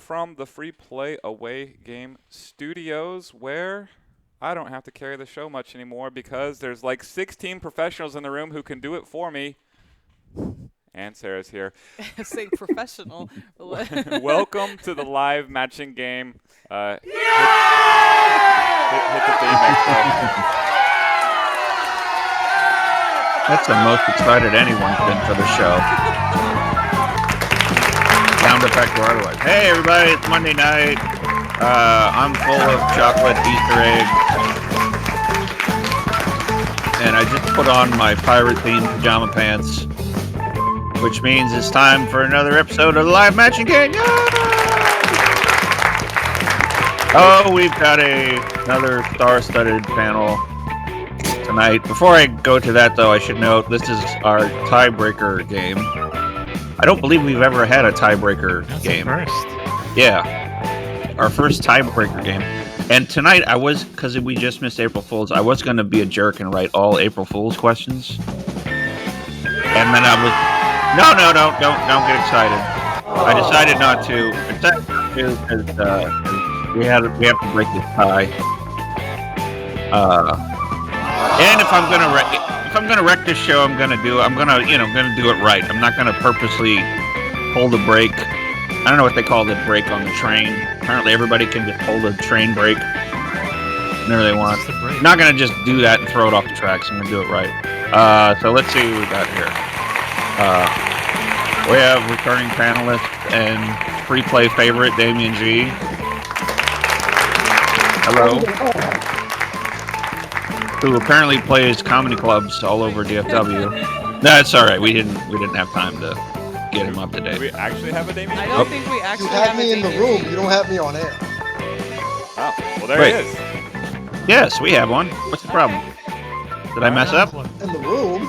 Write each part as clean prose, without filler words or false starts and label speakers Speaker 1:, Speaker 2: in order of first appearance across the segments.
Speaker 1: from the Free Play Away Game Studios, where I don't have to carry the show much anymore because there's like 16 professionals in the room who can do it for me. And Sarah's here.
Speaker 2: Say professional.
Speaker 1: Welcome to the live matching game. Hit the theme, Expo.
Speaker 3: That's the most excited anyone's been for the show. Sound effect or otherwise. Hey everybody, it's Monday night. I'm full of chocolate Easter egg. And I just put on my pirate-themed pajama pants, which means it's time for another episode of the live matching game. Yay! Oh, we've got another star-studded panel tonight. Before I go to that, though, I should note this is our tiebreaker game. I don't believe we've ever had a tiebreaker game.
Speaker 4: First.
Speaker 3: Yeah, our first tiebreaker game. And tonight, because we just missed April Fool's, I was going to be a jerk and write all April Fool's questions. And then I was, no, don't get excited. I decided not to. Because we have to break this tie. And if I'm gonna wreck this show, I'm gonna do it right. I'm not gonna purposely pull the brake. I don't know what they call the brake on the train. Apparently, everybody can just pull the train brake whenever they want. I'm not gonna just do that and throw it off the tracks. I'm gonna do it right. So let's see what we got here. We have returning panelist and free play favorite Damien G. Hello. Who apparently plays comedy clubs all over DFW. No, it's all right. We didn't have time to get him up to date.
Speaker 1: Do we actually have a Damien?
Speaker 2: I don't think we actually
Speaker 5: You have me in the room. You don't have me on air.
Speaker 1: Oh, well there
Speaker 3: Wait.
Speaker 1: it is.
Speaker 3: Yes, we have one. What's the problem? Did I mess up?
Speaker 5: In the room.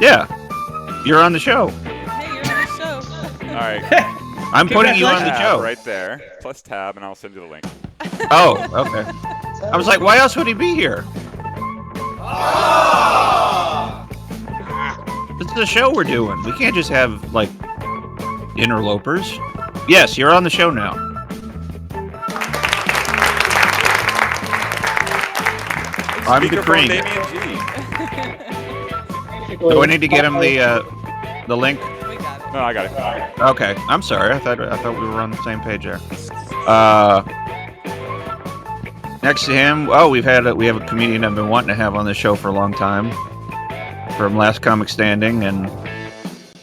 Speaker 3: Yeah. You're on the show.
Speaker 2: Hey, you're on the show.
Speaker 1: All right.
Speaker 3: I'm putting you on the
Speaker 1: Tab
Speaker 3: show.
Speaker 1: right there. Plus tab, and I'll send you the link.
Speaker 3: Oh, okay. I was like, why else would he be here? This is a show we're doing. We can't just have, like, interlopers. Yes, you're on the show now. I'm the
Speaker 1: Speakerphone
Speaker 3: cream.
Speaker 1: Damien G.
Speaker 3: Do I need to get him the link?
Speaker 2: We got it.
Speaker 1: No, I got it.
Speaker 3: Okay, I'm sorry. I thought we were on the same page there. Next to him, we have a comedian I've been wanting to have on the show for a long time, from Last Comic Standing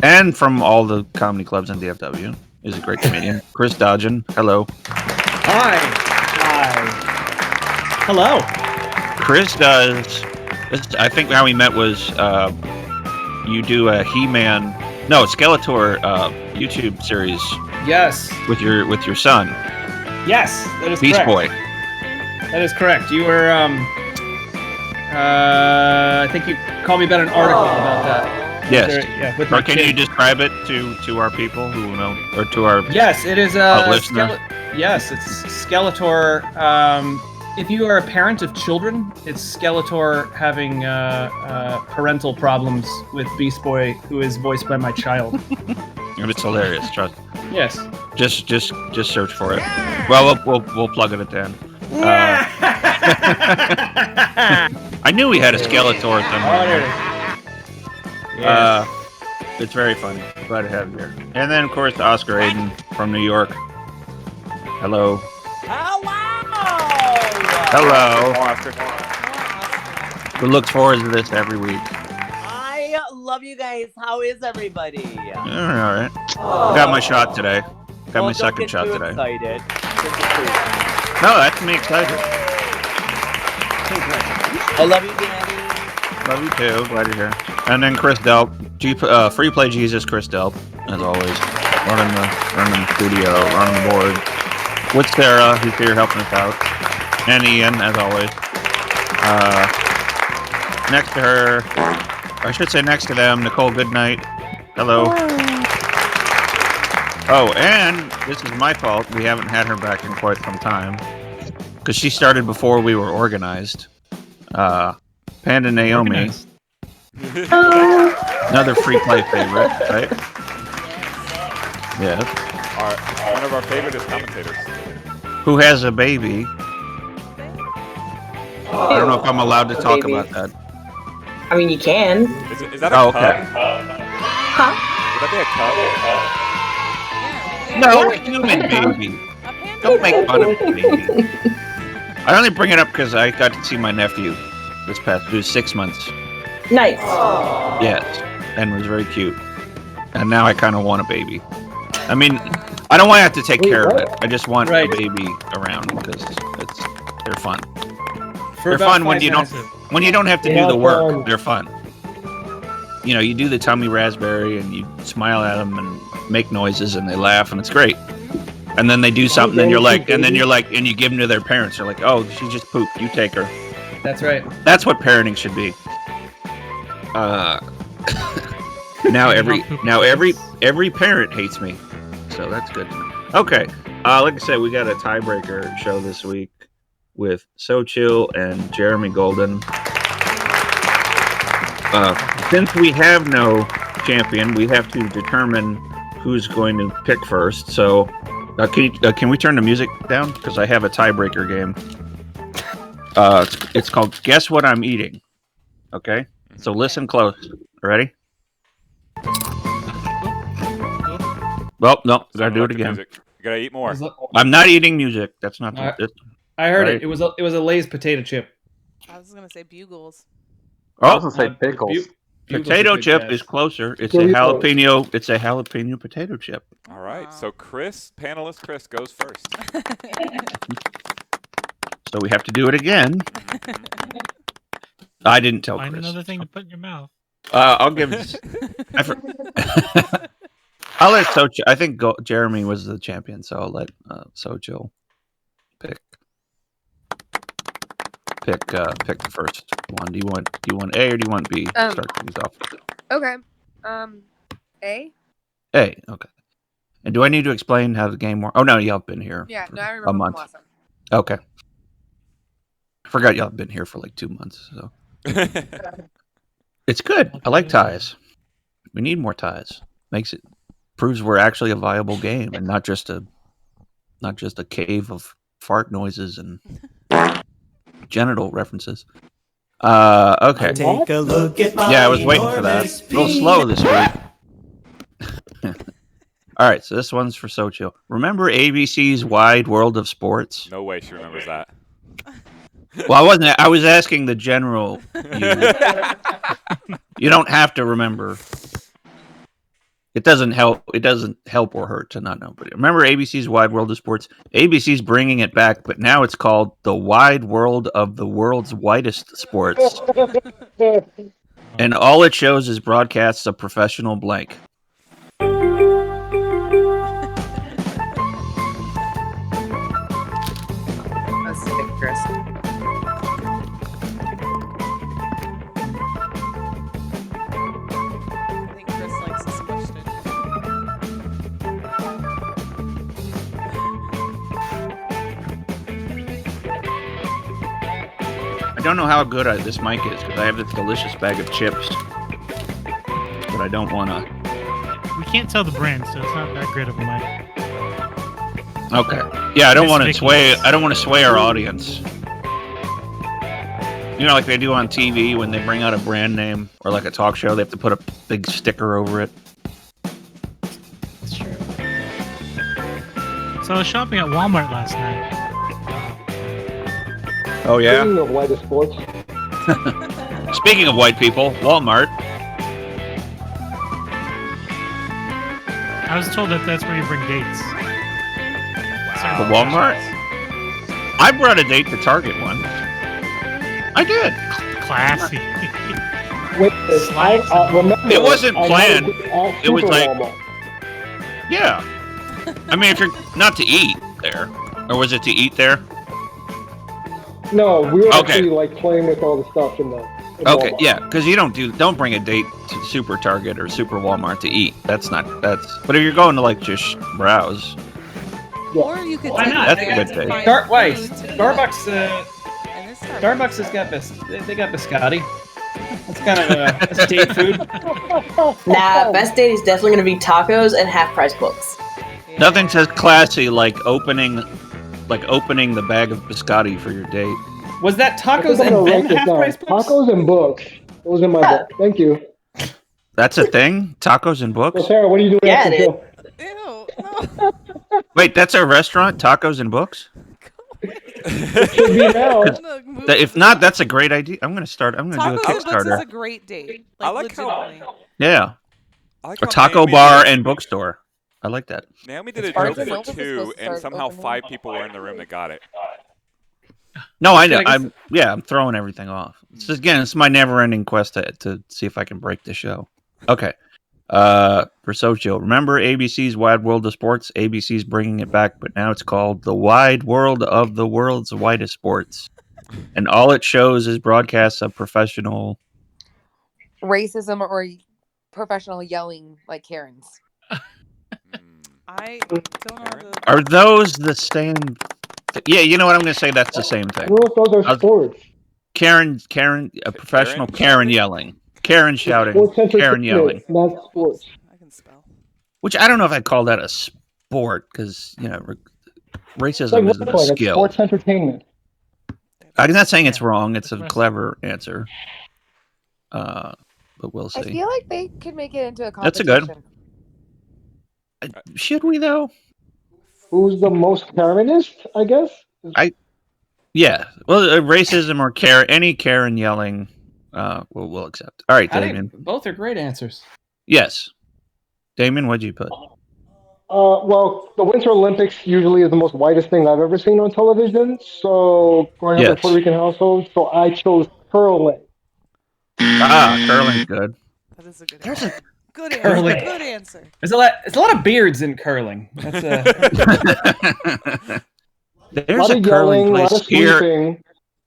Speaker 3: and from all the comedy clubs in DFW. He's a great comedian, Chris Dodgen. Hello,
Speaker 4: Hi. Hello.
Speaker 3: Chris does. I think how we met was you do a Skeletor YouTube series
Speaker 4: Yes.
Speaker 3: with your son,
Speaker 4: Yes. That is
Speaker 3: Beast
Speaker 4: correct.
Speaker 3: Boy.
Speaker 4: That is correct. You were. I think you called me about an article about that.
Speaker 3: Yes.
Speaker 4: Yeah. With
Speaker 3: Or
Speaker 4: my
Speaker 3: can
Speaker 4: kid.
Speaker 3: you describe it to our people who know, or to our
Speaker 4: Yes, it is
Speaker 3: listener?
Speaker 4: Yes, it's Skeletor. If you are a parent of children, it's Skeletor having parental problems with Beast Boy, who is voiced by my child.
Speaker 3: And it's hilarious. Trust.
Speaker 4: Yes.
Speaker 3: Just search for it. Well, we'll plug it at the end. I knew we had a Skeletor
Speaker 4: Oh,
Speaker 3: somewhere.
Speaker 4: there it is. Yes.
Speaker 3: It's very funny. Glad to have you here. And then, of course, Oscar Aiden from New York. Hello. Hello.
Speaker 1: Oscar.
Speaker 3: Who looks forward to this every week.
Speaker 6: I love you guys. How is everybody?
Speaker 3: All right. I got my shot today. Got my
Speaker 6: Don't
Speaker 3: second
Speaker 6: get
Speaker 3: shot
Speaker 6: too
Speaker 3: today.
Speaker 6: Excited.
Speaker 3: No, that's me excited.
Speaker 6: I love you, Danny.
Speaker 3: Love you too. Glad you're here. And then Chris Delp, Free Play Jesus, Chris Delp, as always, running the studio, running the board. With Sarah, who's here helping us out, and Ian, as always. Next to her, or I should say next to them, Nicole Goodnight. Hello. Oh, and this is my fault. We haven't had her back in quite some time because she started before we were organized. Panda Naomi.
Speaker 4: Organized.
Speaker 3: Another free play favorite, right? Yes.
Speaker 1: One of our favorite commentators.
Speaker 3: who has a baby. I don't know if I'm allowed to talk
Speaker 7: Baby.
Speaker 3: about that.
Speaker 7: I mean, you can.
Speaker 1: Is that a
Speaker 3: Oh,
Speaker 1: cub?
Speaker 3: okay.
Speaker 7: Huh?
Speaker 1: Would that be a cub?
Speaker 3: No, a human baby. Don't make fun of the baby. I only bring it up because I got to see my nephew this past. He was 6 months.
Speaker 7: Nice.
Speaker 3: Yes, and was very cute. And now I kind of want a baby. I mean, I don't want to have to take care of it. I just want
Speaker 4: Right.
Speaker 3: a baby around because they're fun.
Speaker 4: For
Speaker 3: They're
Speaker 4: about
Speaker 3: fun when
Speaker 4: 5
Speaker 3: you
Speaker 4: minutes.
Speaker 3: When you don't have to do
Speaker 5: Yeah,
Speaker 3: the work,
Speaker 5: fun.
Speaker 3: they're fun. You know, you do the tummy raspberry and you smile at them and make noises and they laugh and it's great. And then they do something and you're like, and you give them to their parents. They're like, oh, she just pooped. You take her.
Speaker 4: That's right.
Speaker 3: That's what parenting should be. Now every parent hates me, so that's good. Okay, like I said, we got a tiebreaker show this week with So Chill and Jeremy Golden. Since we have no champion, we have to determine who's going to pick first. So, can we turn the music down? Because I have a tiebreaker game. It's called Guess What I'm Eating. Okay, so listen close. Ready? Well, no, gotta do it again.
Speaker 1: You gotta eat more.
Speaker 3: I'm not eating music. That's not.
Speaker 4: I heard
Speaker 3: Right.
Speaker 4: it. It was a Lay's potato chip.
Speaker 2: I was gonna say bugles.
Speaker 8: I was
Speaker 3: Oh,
Speaker 8: gonna say pickles.
Speaker 4: Bugles
Speaker 3: potato
Speaker 4: are good,
Speaker 3: chip
Speaker 4: guys.
Speaker 3: is closer. It's
Speaker 5: Here
Speaker 3: a
Speaker 5: we go.
Speaker 3: jalapeno. It's a jalapeno potato chip.
Speaker 1: All right,
Speaker 2: Wow.
Speaker 1: so panelist Chris goes first.
Speaker 3: So we have to do it again. I didn't tell
Speaker 9: Find
Speaker 3: Chris.
Speaker 9: another thing to put in your mouth.
Speaker 3: I'll give. I'll let Socho. I think Jeremy was the champion, so I'll let Socho pick the first one. Do you want A or do you want B? Start things off.
Speaker 10: Okay. A?
Speaker 3: A. Okay. And do I need to explain how the game works? Oh no, y'all have been here.
Speaker 10: Yeah,
Speaker 3: for
Speaker 10: no, I
Speaker 3: a
Speaker 10: remember from
Speaker 3: month.
Speaker 10: last time.
Speaker 3: Okay. I forgot y'all have been here for like 2 months, so it's good. I like ties. We need more ties. Proves we're actually a viable game and not just a cave of fart noises and genital references. Okay.
Speaker 11: Take a look at my
Speaker 3: Yeah, I was waiting for that. A little slow this week. All right, so this one's for Socho. Remember ABC's Wide World of Sports?
Speaker 1: No way she remembers that.
Speaker 3: Well, I wasn't. I was asking the general. You don't have to remember. It doesn't help. It doesn't help or hurt to not know. But remember ABC's Wide World of Sports? ABC's bringing it back, but now it's called The Wide World of the World's Widest Sports. And all it shows is broadcasts of professional blank.
Speaker 7: That's sick, Chris.
Speaker 2: I think Chris likes this question.
Speaker 3: I don't know how good this mic is because I have this delicious bag of chips, but I don't want to.
Speaker 9: We can't tell the brand, so it's not that great of a mic.
Speaker 3: Okay. Yeah, I don't
Speaker 9: It's
Speaker 3: want to
Speaker 9: Mickey's.
Speaker 3: sway. I don't want to sway our audience. You know, like they do on TV when they bring out a brand name or like a talk show, they have to put a big sticker over it.
Speaker 9: It's true. So I was shopping at Walmart last night.
Speaker 3: Oh yeah.
Speaker 5: Speaking of widest sports,
Speaker 3: Speaking of white people, Walmart.
Speaker 9: I was told that that's where you bring dates.
Speaker 3: The Walmart? I brought a date to Target once. I did.
Speaker 9: Classy.
Speaker 5: wait, I remember.
Speaker 3: It wasn't
Speaker 5: I
Speaker 3: planned.
Speaker 5: went at
Speaker 3: It was
Speaker 5: Super
Speaker 3: like-
Speaker 5: Walmart.
Speaker 3: Yeah. I mean, if you're not to eat there, or was it to eat there?
Speaker 5: No, we were
Speaker 3: Okay.
Speaker 5: actually like playing with all the stuff in the. in
Speaker 3: Okay,
Speaker 5: Walmart.
Speaker 3: yeah, because you don't bring a date to Super Target or Super Walmart to eat. But if you're going to like just browse,
Speaker 2: Or you could
Speaker 4: Why
Speaker 2: take
Speaker 4: not?
Speaker 2: it
Speaker 3: That's a
Speaker 2: there
Speaker 3: good
Speaker 2: to
Speaker 3: thing.
Speaker 2: find
Speaker 4: Wait,
Speaker 2: food, too.
Speaker 4: Starbucks.
Speaker 2: And it's
Speaker 4: Starbucks has got they got biscotti. That's kind of a date food.
Speaker 7: Nah, best date is definitely gonna be tacos and half price books.
Speaker 2: Yeah.
Speaker 3: Nothing says classy like opening the bag of biscotti for your date.
Speaker 4: Was that
Speaker 5: I
Speaker 4: tacos
Speaker 5: think I'm
Speaker 4: and
Speaker 5: gonna
Speaker 4: then
Speaker 5: write this
Speaker 4: half
Speaker 5: down.
Speaker 4: price books?
Speaker 5: Tacos and books. Those in my book. Thank you.
Speaker 3: That's a thing? Tacos and books?
Speaker 5: So Sarah, what are you doing
Speaker 7: Yeah,
Speaker 5: after the
Speaker 7: it
Speaker 5: show?
Speaker 2: Ew, no.
Speaker 3: Wait, that's a restaurant? Tacos and books?
Speaker 5: It should be now.
Speaker 2: I'm gonna move
Speaker 3: If
Speaker 2: this
Speaker 3: not,
Speaker 2: up.
Speaker 3: that's a great idea. I'm gonna do a
Speaker 2: Tacos and books is
Speaker 3: Kickstarter.
Speaker 2: a great date.
Speaker 1: I
Speaker 2: Like,
Speaker 1: like how-
Speaker 2: legitimately.
Speaker 3: Yeah.
Speaker 1: I like
Speaker 3: A
Speaker 1: how
Speaker 3: taco
Speaker 1: Naomi
Speaker 3: bar
Speaker 1: did-
Speaker 3: and bookstore. I like that.
Speaker 1: Naomi did a
Speaker 10: Barnes
Speaker 1: joke
Speaker 10: and
Speaker 1: for
Speaker 10: Noble is
Speaker 1: 2,
Speaker 10: supposed to
Speaker 1: and
Speaker 10: start
Speaker 1: somehow
Speaker 10: opening.
Speaker 1: 5 people were in the room that got it.
Speaker 3: No, I know.
Speaker 4: I guess-
Speaker 3: I'm throwing everything off. It's my never-ending quest to see if I can break the show. Okay. For Socio, remember ABC's Wide World of Sports? ABC's bringing it back, but now it's called The Wide World of the World's Widest Sports. And all it shows is broadcasts of professional.
Speaker 10: Racism or professional yelling like Karens.
Speaker 2: I don't know.
Speaker 1: Karen?
Speaker 3: Are those the same? Yeah, you know what? I'm going to say that's the same thing.
Speaker 5: Those are sports.
Speaker 3: Karen, a professional Karen yelling. Karen shouting.
Speaker 5: Sports
Speaker 3: Karen yelling.
Speaker 5: entertainment, not sports.
Speaker 2: I can spell.
Speaker 3: Which I don't know if I'd call that a sport because,
Speaker 5: It's
Speaker 3: racism
Speaker 5: like
Speaker 3: isn't a
Speaker 5: wrestling. It's
Speaker 3: skill.
Speaker 5: sports entertainment.
Speaker 3: I'm not saying it's
Speaker 9: Yeah.
Speaker 3: wrong. It's a
Speaker 9: That's
Speaker 3: clever answer. But we'll
Speaker 10: I
Speaker 3: see.
Speaker 10: feel like they could make it into a
Speaker 3: That's a
Speaker 10: competition.
Speaker 3: good- Should we, though?
Speaker 5: Who's the most Karenist, I guess?
Speaker 3: Yeah. Well, racism or any Karen yelling, we'll accept. All right, Damien.
Speaker 4: Both are great answers.
Speaker 3: Yes. Damien, what'd you put?
Speaker 5: Well, the Winter Olympics usually is the most whitest thing I've ever seen on television. So, growing up in a
Speaker 3: Yes.
Speaker 5: Puerto Rican household, so I chose curling.
Speaker 3: Curling's good.
Speaker 2: That is a good
Speaker 3: There's
Speaker 2: answer. Good answer.
Speaker 4: Curling.
Speaker 2: Good answer.
Speaker 4: There's a lot of beards in curling. That's
Speaker 5: A
Speaker 3: There's
Speaker 5: lot
Speaker 3: a
Speaker 5: of
Speaker 3: curling
Speaker 5: yelling, a lot
Speaker 3: place
Speaker 5: of
Speaker 3: here.
Speaker 5: sleeping.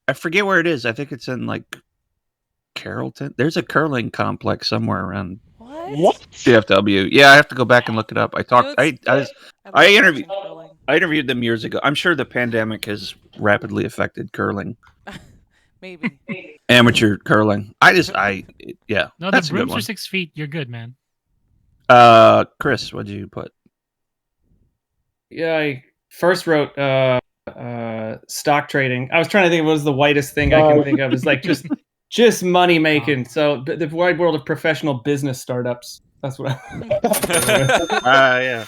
Speaker 3: I forget where it is. I think it's in like Carrollton. There's a curling complex somewhere around
Speaker 5: What?
Speaker 3: DFW. Yeah, I have to go back and look it up. I talked. I
Speaker 2: love
Speaker 3: interviewed-
Speaker 2: watching curling.
Speaker 3: I interviewed them years ago. I'm sure the pandemic has rapidly affected curling,
Speaker 2: Maybe.
Speaker 3: amateur curling. Yeah,
Speaker 9: No, the
Speaker 3: that's a good
Speaker 9: brooms
Speaker 3: one.
Speaker 9: are 6 feet. You're good, man.
Speaker 3: Chris, what'd you put?
Speaker 4: Yeah, I first wrote stock trading. I was trying to think of what was the whitest thing I can think of. It's like just money making. So the wide world of professional business startups. That's what
Speaker 3: Yeah.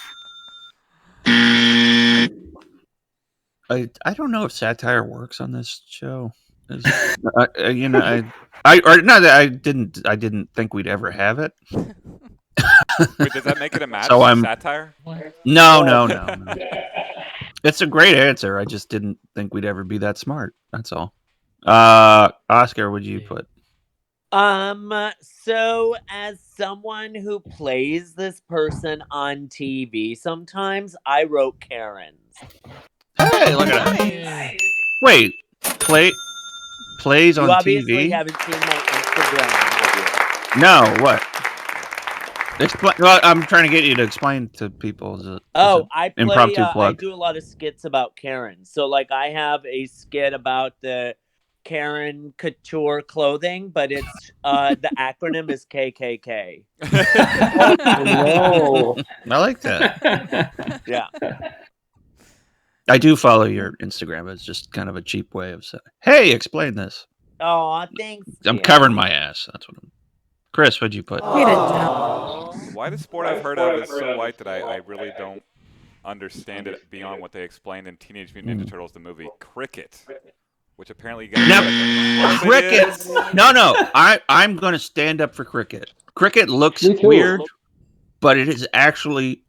Speaker 3: I don't know if satire works on this show. I didn't think we'd ever have it.
Speaker 1: Wait, does that make it a match?
Speaker 3: So I'm-
Speaker 1: satire?
Speaker 3: No. It's a great answer. I just didn't think we'd ever be that smart. That's all. Oscar, what'd you put?
Speaker 6: So as someone who plays this person on TV sometimes, I wrote Karens.
Speaker 3: Hey, look at that.
Speaker 2: Nice.
Speaker 3: Wait, plays on
Speaker 6: You obviously
Speaker 3: TV?
Speaker 6: haven't seen my Instagram, have you?
Speaker 3: No, what? Well, I'm trying to get you to explain to people.
Speaker 6: I play.
Speaker 3: impromptu
Speaker 6: I
Speaker 3: plug.
Speaker 6: do a lot of skits about Karen. So, like, I have a skit about the Karen couture clothing, but it's the acronym is KKK.
Speaker 5: No.
Speaker 3: I like that.
Speaker 6: Yeah.
Speaker 3: I do follow your Instagram. It's just kind of a cheap way of saying, "Hey, explain this."
Speaker 6: Oh, thanks.
Speaker 3: I'm
Speaker 6: Jim.
Speaker 3: covering my ass. That's what I'm. Chris, what'd you put?
Speaker 1: The whitest sport I've heard of is so white that I really don't understand it beyond what they explained in Teenage Mutant Ninja Turtles, the movie. Cricket. Which apparently you guys
Speaker 3: Now, cricket. No. I'm going to stand up for cricket. Cricket looks
Speaker 5: Me too.
Speaker 3: weird, but it is actually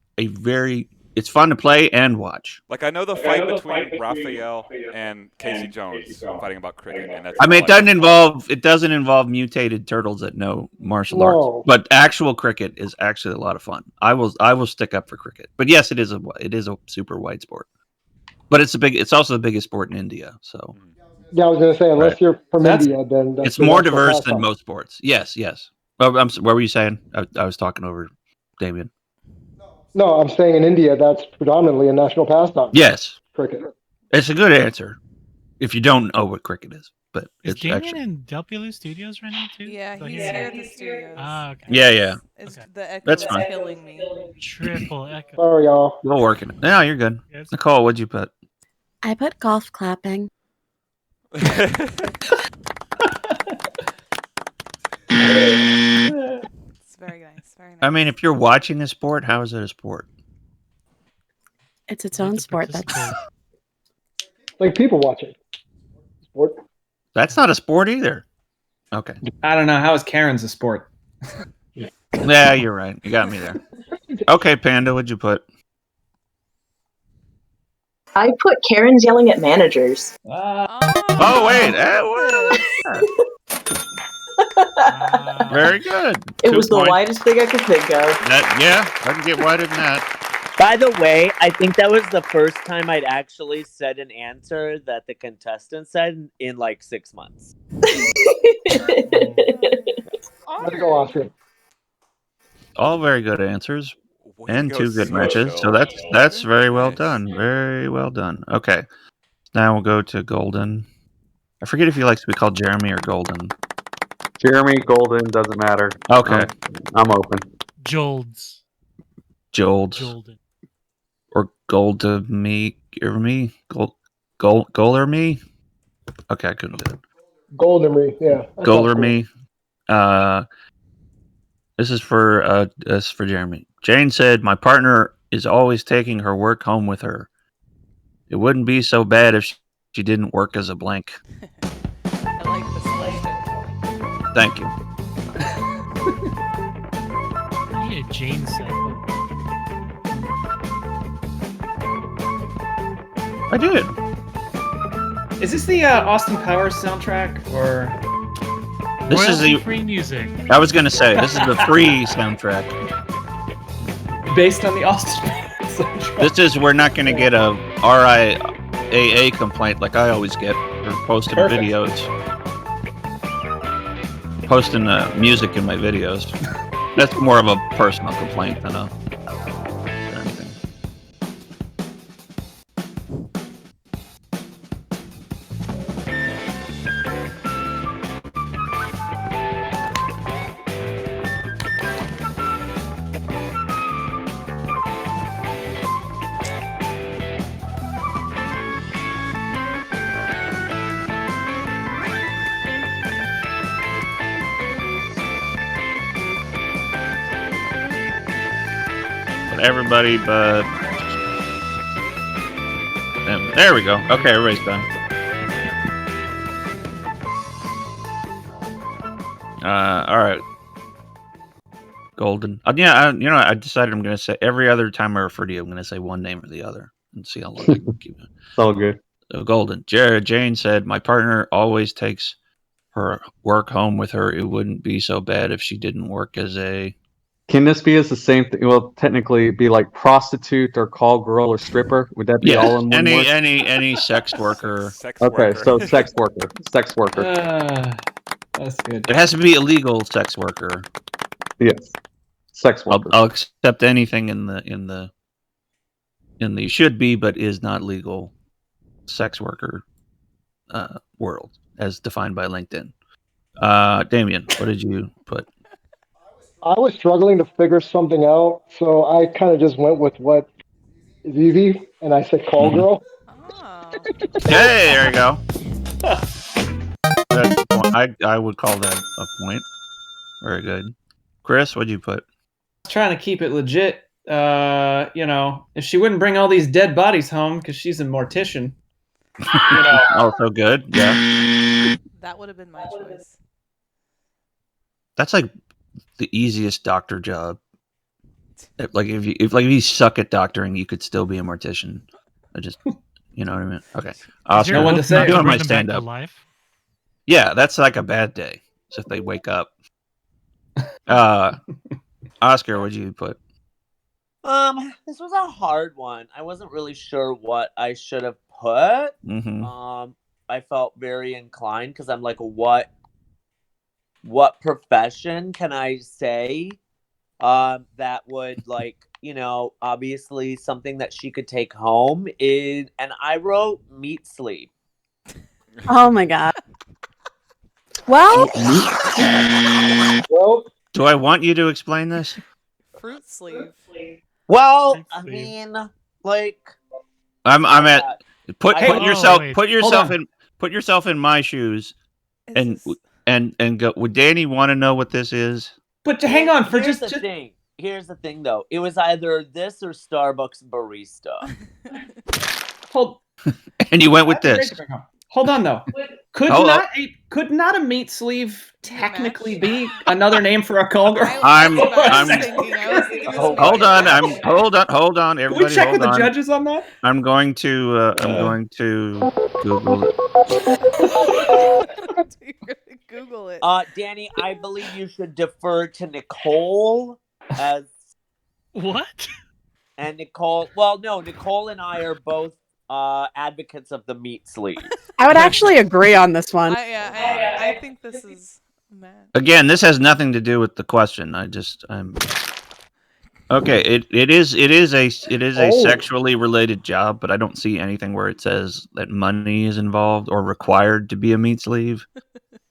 Speaker 3: it's fun to play and watch.
Speaker 1: Like, I know the fight between Raphael and Casey Jones fighting about cricket, and that's.
Speaker 3: I mean,
Speaker 1: all
Speaker 3: it doesn't involve mutated turtles that know martial arts,
Speaker 5: No.
Speaker 3: but actual cricket is actually a lot of fun. I will stick up for cricket. But yes, it is a super white sport. But it's also the biggest sport in India, so
Speaker 5: Yeah, I was gonna say, unless
Speaker 3: Right.
Speaker 5: you're from
Speaker 4: That's-
Speaker 5: India, then that's
Speaker 3: it's
Speaker 5: the
Speaker 3: more
Speaker 5: national
Speaker 3: diverse than
Speaker 5: pastime.
Speaker 3: most sports. Yes. Oh, what were you saying? I was talking over Damien.
Speaker 5: No, I'm saying in India, that's predominantly a national pastime.
Speaker 3: Yes,
Speaker 5: Cricket.
Speaker 3: it's a good answer if you don't know what cricket is. but
Speaker 9: Is
Speaker 3: it's
Speaker 9: Damien
Speaker 3: actually
Speaker 9: in Delpulu Studios right now too?
Speaker 2: Yeah,
Speaker 9: Do I
Speaker 2: he's
Speaker 9: hear
Speaker 2: here
Speaker 9: him?
Speaker 2: at the studios.
Speaker 9: Ah, okay.
Speaker 3: Yeah.
Speaker 2: It's,
Speaker 9: Okay.
Speaker 2: The echo
Speaker 3: That's
Speaker 2: is
Speaker 3: fine.
Speaker 2: killing me.
Speaker 9: Triple echo.
Speaker 5: Sorry, y'all.
Speaker 3: We'll work it. No, you're good.
Speaker 9: Yes.
Speaker 3: Nicole, what'd you put?
Speaker 8: I put golf clapping.
Speaker 2: It's very nice. Very nice.
Speaker 3: I mean, if you're watching a sport, how is it a sport?
Speaker 8: It's its
Speaker 9: You have
Speaker 8: own
Speaker 9: to
Speaker 8: sport.
Speaker 9: participate.
Speaker 5: Like people watching. Sport.
Speaker 3: That's not a sport either. Okay.
Speaker 4: I don't know. How is Karen's a sport?
Speaker 3: Yeah, you're right. You got me there. Okay, Panda, what'd you put?
Speaker 7: I put Karen's yelling at managers.
Speaker 3: Oh, wait. Very good.
Speaker 7: It
Speaker 3: 2
Speaker 7: was the
Speaker 3: points.
Speaker 7: widest thing I could think of.
Speaker 3: Yeah, I can get wider than that.
Speaker 6: By the way, I think that was the first time I'd actually said an answer that the contestant said in like 6 months.
Speaker 5: Way to go, Oscar.
Speaker 3: All very good answers
Speaker 1: Way to
Speaker 3: and
Speaker 1: go,
Speaker 3: 2 good
Speaker 1: Social.
Speaker 3: matches. So that's very well
Speaker 1: Nice.
Speaker 3: done. Very well done. Okay. Now we'll go to Golden. I forget if he likes to be called Jeremy or Golden.
Speaker 11: Jeremy, Golden, doesn't matter.
Speaker 3: Okay.
Speaker 11: I'm open.
Speaker 9: Jolds.
Speaker 3: Jolds.
Speaker 9: Jolden.
Speaker 3: Or Gold to me or me? Gold or me? Okay, I couldn't do it.
Speaker 5: Golden Ring, yeah. that
Speaker 3: Gold
Speaker 5: sounds
Speaker 3: or
Speaker 5: cool.
Speaker 3: me. This is for Jeremy. Jane said, "My partner is always taking her work home with her. It wouldn't be so bad if she didn't work as a blank."
Speaker 2: I like this question.
Speaker 3: Thank you.
Speaker 9: I need a Jane set.
Speaker 3: I did.
Speaker 4: Is this the Austin Powers soundtrack or?
Speaker 3: This is
Speaker 9: Royalty
Speaker 3: the.
Speaker 9: free music.
Speaker 3: I was gonna say this is the free soundtrack.
Speaker 4: Based on the Austin Powers soundtrack.
Speaker 3: This is we're not gonna get a RIAA complaint like I always get for posting
Speaker 4: Perfect.
Speaker 3: videos, posting music in my videos. That's more of a personal complaint than a anything. But everybody, but there we go. Okay, everybody's done. All right. Golden. I decided I'm gonna say every other time I refer to you, I'm gonna say one name or the other and see how long I can keep it.
Speaker 11: It's all good.
Speaker 3: So Golden. Jane said, "My partner always takes her work home with her. It wouldn't be so bad if she didn't work as a."
Speaker 11: Can this be as the same thing? Well, technically, be like prostitute or call girl or stripper. Would that be
Speaker 3: Yeah,
Speaker 11: all in one word?
Speaker 3: any sex worker.
Speaker 1: Sex
Speaker 11: Okay,
Speaker 1: worker.
Speaker 11: so sex worker. Sex worker.
Speaker 4: That's good.
Speaker 3: It has to be a legal sex worker.
Speaker 11: Yes. Sex worker.
Speaker 3: I'll accept anything in the should be but is not legal sex worker world as defined by LinkedIn. Damien, what did you put?
Speaker 5: I was struggling to figure something out, so I kind of just went with what is easy, and I said call girl.
Speaker 2: Oh.
Speaker 3: Hey, there you go. I would call that a point. Very good. Chris, what'd you put?
Speaker 4: Trying to keep it legit. If she wouldn't bring all these dead bodies home because she's a mortician.
Speaker 3: Also good. Yeah.
Speaker 2: That would have been my choice.
Speaker 3: That's like the easiest doctor job. Like if you suck at doctoring, you could still be a mortician. You know what I mean? Okay. Oscar,
Speaker 4: no one to say.
Speaker 3: I'm doing my
Speaker 9: Bring them back
Speaker 3: stand
Speaker 9: to
Speaker 3: up.
Speaker 9: life.
Speaker 3: Yeah, that's like a bad day. So if they wake up. Oscar, what'd you put?
Speaker 6: This was a hard one. I wasn't really sure what I should have put.
Speaker 3: Mm-hmm.
Speaker 6: I felt very inclined because I'm like, what profession can I say that would obviously something that she could take home is, and I wrote meat sleep.
Speaker 8: Oh my god. Well,
Speaker 5: Well,
Speaker 3: Do I want you to explain this?
Speaker 2: Fruit sleeve.
Speaker 6: Well, I mean, like,
Speaker 3: I'm at put
Speaker 9: wait.
Speaker 3: yourself in my shoes and go. Would Danny want to know what this is?
Speaker 4: But hang on for
Speaker 6: here's
Speaker 4: just
Speaker 6: the thing. Here's the thing, though. It was either this or Starbucks barista.
Speaker 4: hold.
Speaker 3: And you went with this.
Speaker 4: Hold on though. Could
Speaker 3: Hold
Speaker 4: not a meat sleeve technically be another name for a call girl?
Speaker 3: Hold on. Everybody,
Speaker 4: Can we check
Speaker 3: hold
Speaker 4: with the
Speaker 3: on.
Speaker 4: judges on that?
Speaker 3: I'm going to Google it.
Speaker 2: Google it.
Speaker 6: Danny, I believe you should defer to Nicole as
Speaker 9: What?
Speaker 6: and Nicole. Well, no, Nicole and I are both advocates of the meat sleeve.
Speaker 8: I would actually agree on this one.
Speaker 2: I think this is mad.
Speaker 3: Again, this has nothing to do with the question. I'm okay. It is a sexually related job, but I don't see anything where it says that money is involved or required to be a meat sleeve.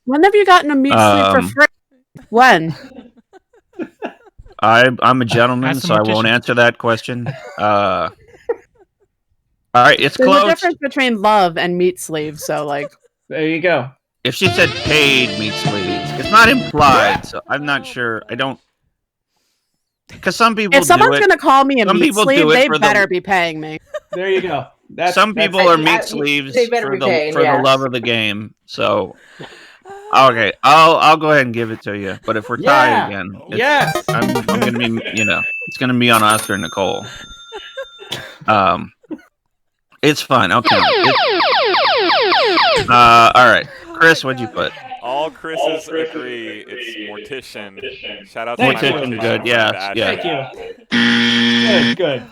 Speaker 8: When have you gotten a meat sleeve for free? When?
Speaker 3: I'm a gentleman,
Speaker 9: Ask the
Speaker 3: so I won't
Speaker 9: mortician.
Speaker 3: answer that question. All right, it's
Speaker 8: There's
Speaker 3: close.
Speaker 8: a difference between love and meat sleeve, so like.
Speaker 4: There you go.
Speaker 3: If she said paid meat sleeves, it's not implied, so I'm not sure. I don't. Because some people
Speaker 8: If someone's
Speaker 3: do it.
Speaker 8: gonna call me a
Speaker 3: Some
Speaker 8: meat
Speaker 3: people
Speaker 8: sleeve,
Speaker 3: do it
Speaker 8: they
Speaker 3: for the-
Speaker 8: better be paying me.
Speaker 4: There you go.
Speaker 3: Some people are meat sleeves
Speaker 7: they better
Speaker 3: for
Speaker 7: be
Speaker 3: the
Speaker 7: paying,
Speaker 3: for
Speaker 7: yeah.
Speaker 3: the love of the game. So, okay, I'll go ahead and give it to you. But if we're tied again,
Speaker 4: Yes.
Speaker 3: I'm gonna be, it's gonna be on Oscar and Nicole. It's fine. Okay. All right, Chris, what'd you put?
Speaker 1: All Chris's agree. It's mortician. Shout out to
Speaker 4: Thank
Speaker 1: my
Speaker 4: you.
Speaker 1: mortician.
Speaker 3: Good,
Speaker 1: from
Speaker 3: yeah,
Speaker 1: Bad
Speaker 3: yeah.
Speaker 4: Thank you. Good.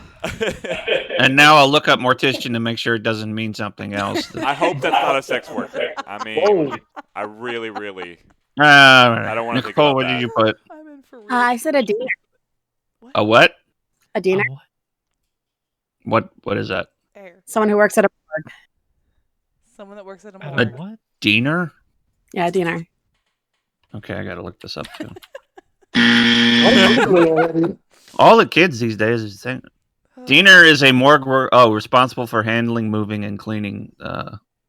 Speaker 3: And now I'll look up mortician to make sure it doesn't mean something else.
Speaker 1: I hope that's not a sex worker. I mean,
Speaker 5: Whoa.
Speaker 1: I really.
Speaker 3: I
Speaker 1: don't wanna think
Speaker 3: Nicole,
Speaker 1: about
Speaker 3: what did you put?
Speaker 2: I'm in for real.
Speaker 8: I said a diener.
Speaker 3: A what?
Speaker 8: A diener.
Speaker 9: Oh,
Speaker 3: What is that?
Speaker 2: Air.
Speaker 8: Someone who works at a morgue.
Speaker 2: Someone that works at a
Speaker 9: oh,
Speaker 2: morgue.
Speaker 9: what?
Speaker 3: Diener?
Speaker 8: Yeah, a diener.
Speaker 3: Okay, I gotta look this up too.
Speaker 5: already.
Speaker 3: All the kids these days is saying Diener is a morgue responsible for handling, moving, and cleaning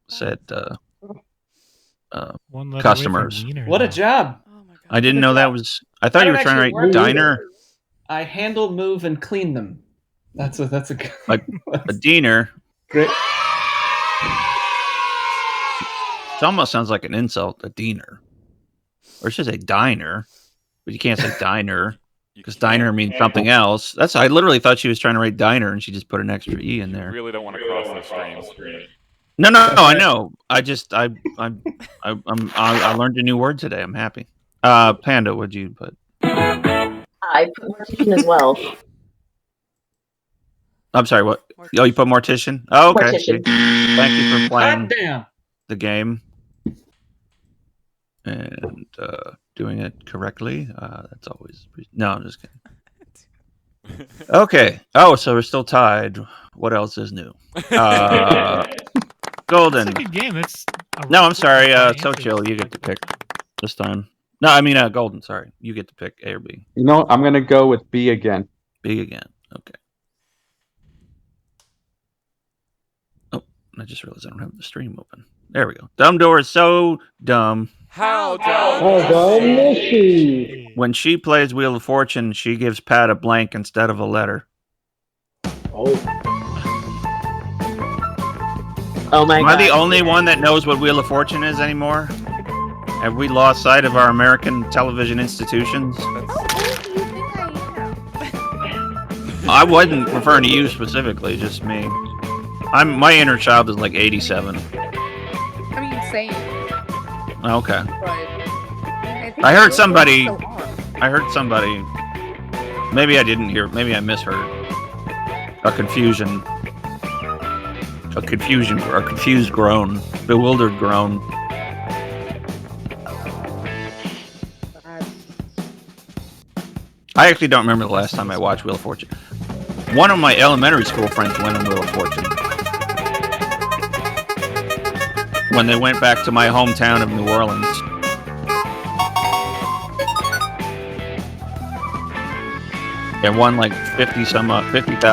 Speaker 3: said
Speaker 9: One letter away from
Speaker 3: customers.
Speaker 9: wiener
Speaker 4: What a
Speaker 9: now.
Speaker 4: job.
Speaker 2: Oh my god.
Speaker 3: I didn't know that was. I thought
Speaker 4: I
Speaker 3: you were
Speaker 4: don't
Speaker 3: trying to
Speaker 4: actually
Speaker 3: write
Speaker 4: work
Speaker 3: diner.
Speaker 4: I handle, move, and clean them. That's a good.
Speaker 3: Like a Diener.
Speaker 4: Great.
Speaker 3: It almost sounds like an insult. A Diener, or it should say diner, but you can't say diner because diner means something else. I literally thought she was trying to write diner, and she just put an extra e in there.
Speaker 1: Really don't want to cross those streams.
Speaker 3: No, I know. I learned a new word today. I'm happy. Panda, what'd you put?
Speaker 7: I put mortician as well.
Speaker 3: I'm sorry, what? Oh, you put mortician? Oh, okay.
Speaker 7: Mortician.
Speaker 3: Thank you for playing
Speaker 4: God damn.
Speaker 3: the game and doing it correctly. That's always... No, I'm just kidding. Okay. Oh, so we're still tied. What else is new? Golden.
Speaker 9: It's a good game. It's
Speaker 3: No, I'm sorry. So
Speaker 9: answers.
Speaker 3: chill. You get to pick this time. No, I mean Golden. Sorry, you get to pick A or B.
Speaker 11: You know, I'm gonna go with B again.
Speaker 3: B again. Okay. Oh, I just realized I don't have the stream open. There we go. Dumb Door is so dumb.
Speaker 1: How
Speaker 5: Oh, dumb is she?
Speaker 3: When she plays Wheel of Fortune, she gives Pat a blank instead of a letter.
Speaker 5: Oh,
Speaker 6: Oh my
Speaker 3: Am
Speaker 6: god.
Speaker 3: I the only one that knows what Wheel of Fortune is anymore? Have we lost sight of our American television institutions? I wasn't referring to you specifically, just me. My inner child is like 87.
Speaker 10: I mean, same.
Speaker 3: Okay.
Speaker 10: But
Speaker 3: I heard somebody. I heard somebody. Maybe I didn't hear. Maybe I misheard. A confusion. A confused groan. Bewildered groan. I actually don't remember the last time I watched Wheel of Fortune. One of my elementary school friends went on Wheel of Fortune. When they went back to my hometown of New Orleans. They won like $50,000.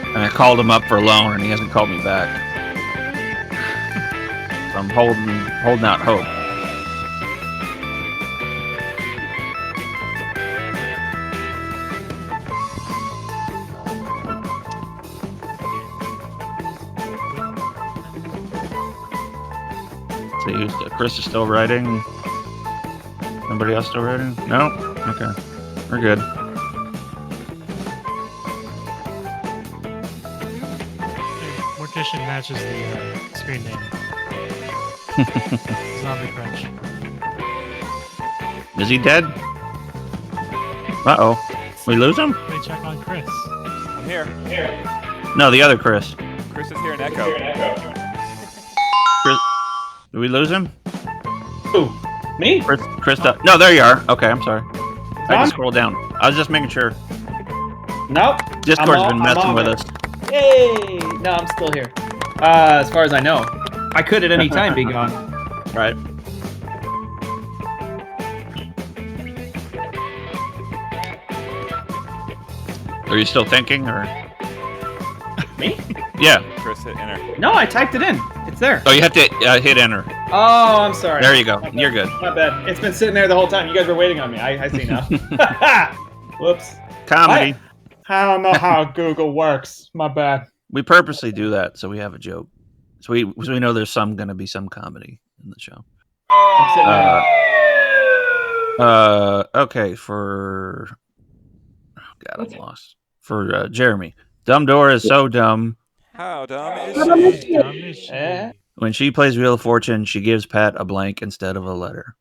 Speaker 3: And I called him up for a loan, and he hasn't called me back. So I'm holding out hope. See, Chris is still writing. Somebody else still writing? No? Okay. We're good.
Speaker 9: Mortician matches the screen name. Zombie Crunch.
Speaker 3: Is he dead? Uh-oh. We lose him?
Speaker 9: They check on Chris.
Speaker 1: I'm here.
Speaker 3: No, the other Chris.
Speaker 1: Chris is here in Echo.
Speaker 3: Chris, did we lose him?
Speaker 4: Who? Me?
Speaker 3: Chris. No, there you are. Okay, I'm sorry. I can scroll down. I was just making sure.
Speaker 4: Nope.
Speaker 3: Discord's been messing with us.
Speaker 4: Yay! No, I'm still here. As far as I know. I could at any time be gone.
Speaker 3: Right. Are you still thinking, or?
Speaker 4: Me?
Speaker 3: Yeah.
Speaker 1: Chris hit enter.
Speaker 4: No, I typed it in. It's there.
Speaker 3: Oh, you have to hit enter.
Speaker 4: Oh, I'm sorry.
Speaker 3: There you go. You're good.
Speaker 4: My bad. It's been sitting there the whole time. You guys were waiting on me. I see now. Whoops.
Speaker 3: Comedy.
Speaker 4: I don't know how Google works. My bad.
Speaker 3: We purposely do that so we have a joke. So we know there's gonna be some comedy in the show. Okay, for God, I'm lost. For Jeremy. Dumb Dora is so dumb.
Speaker 1: How dumb is she?
Speaker 3: When she plays Wheel of Fortune, she gives Pat a blank instead of a letter.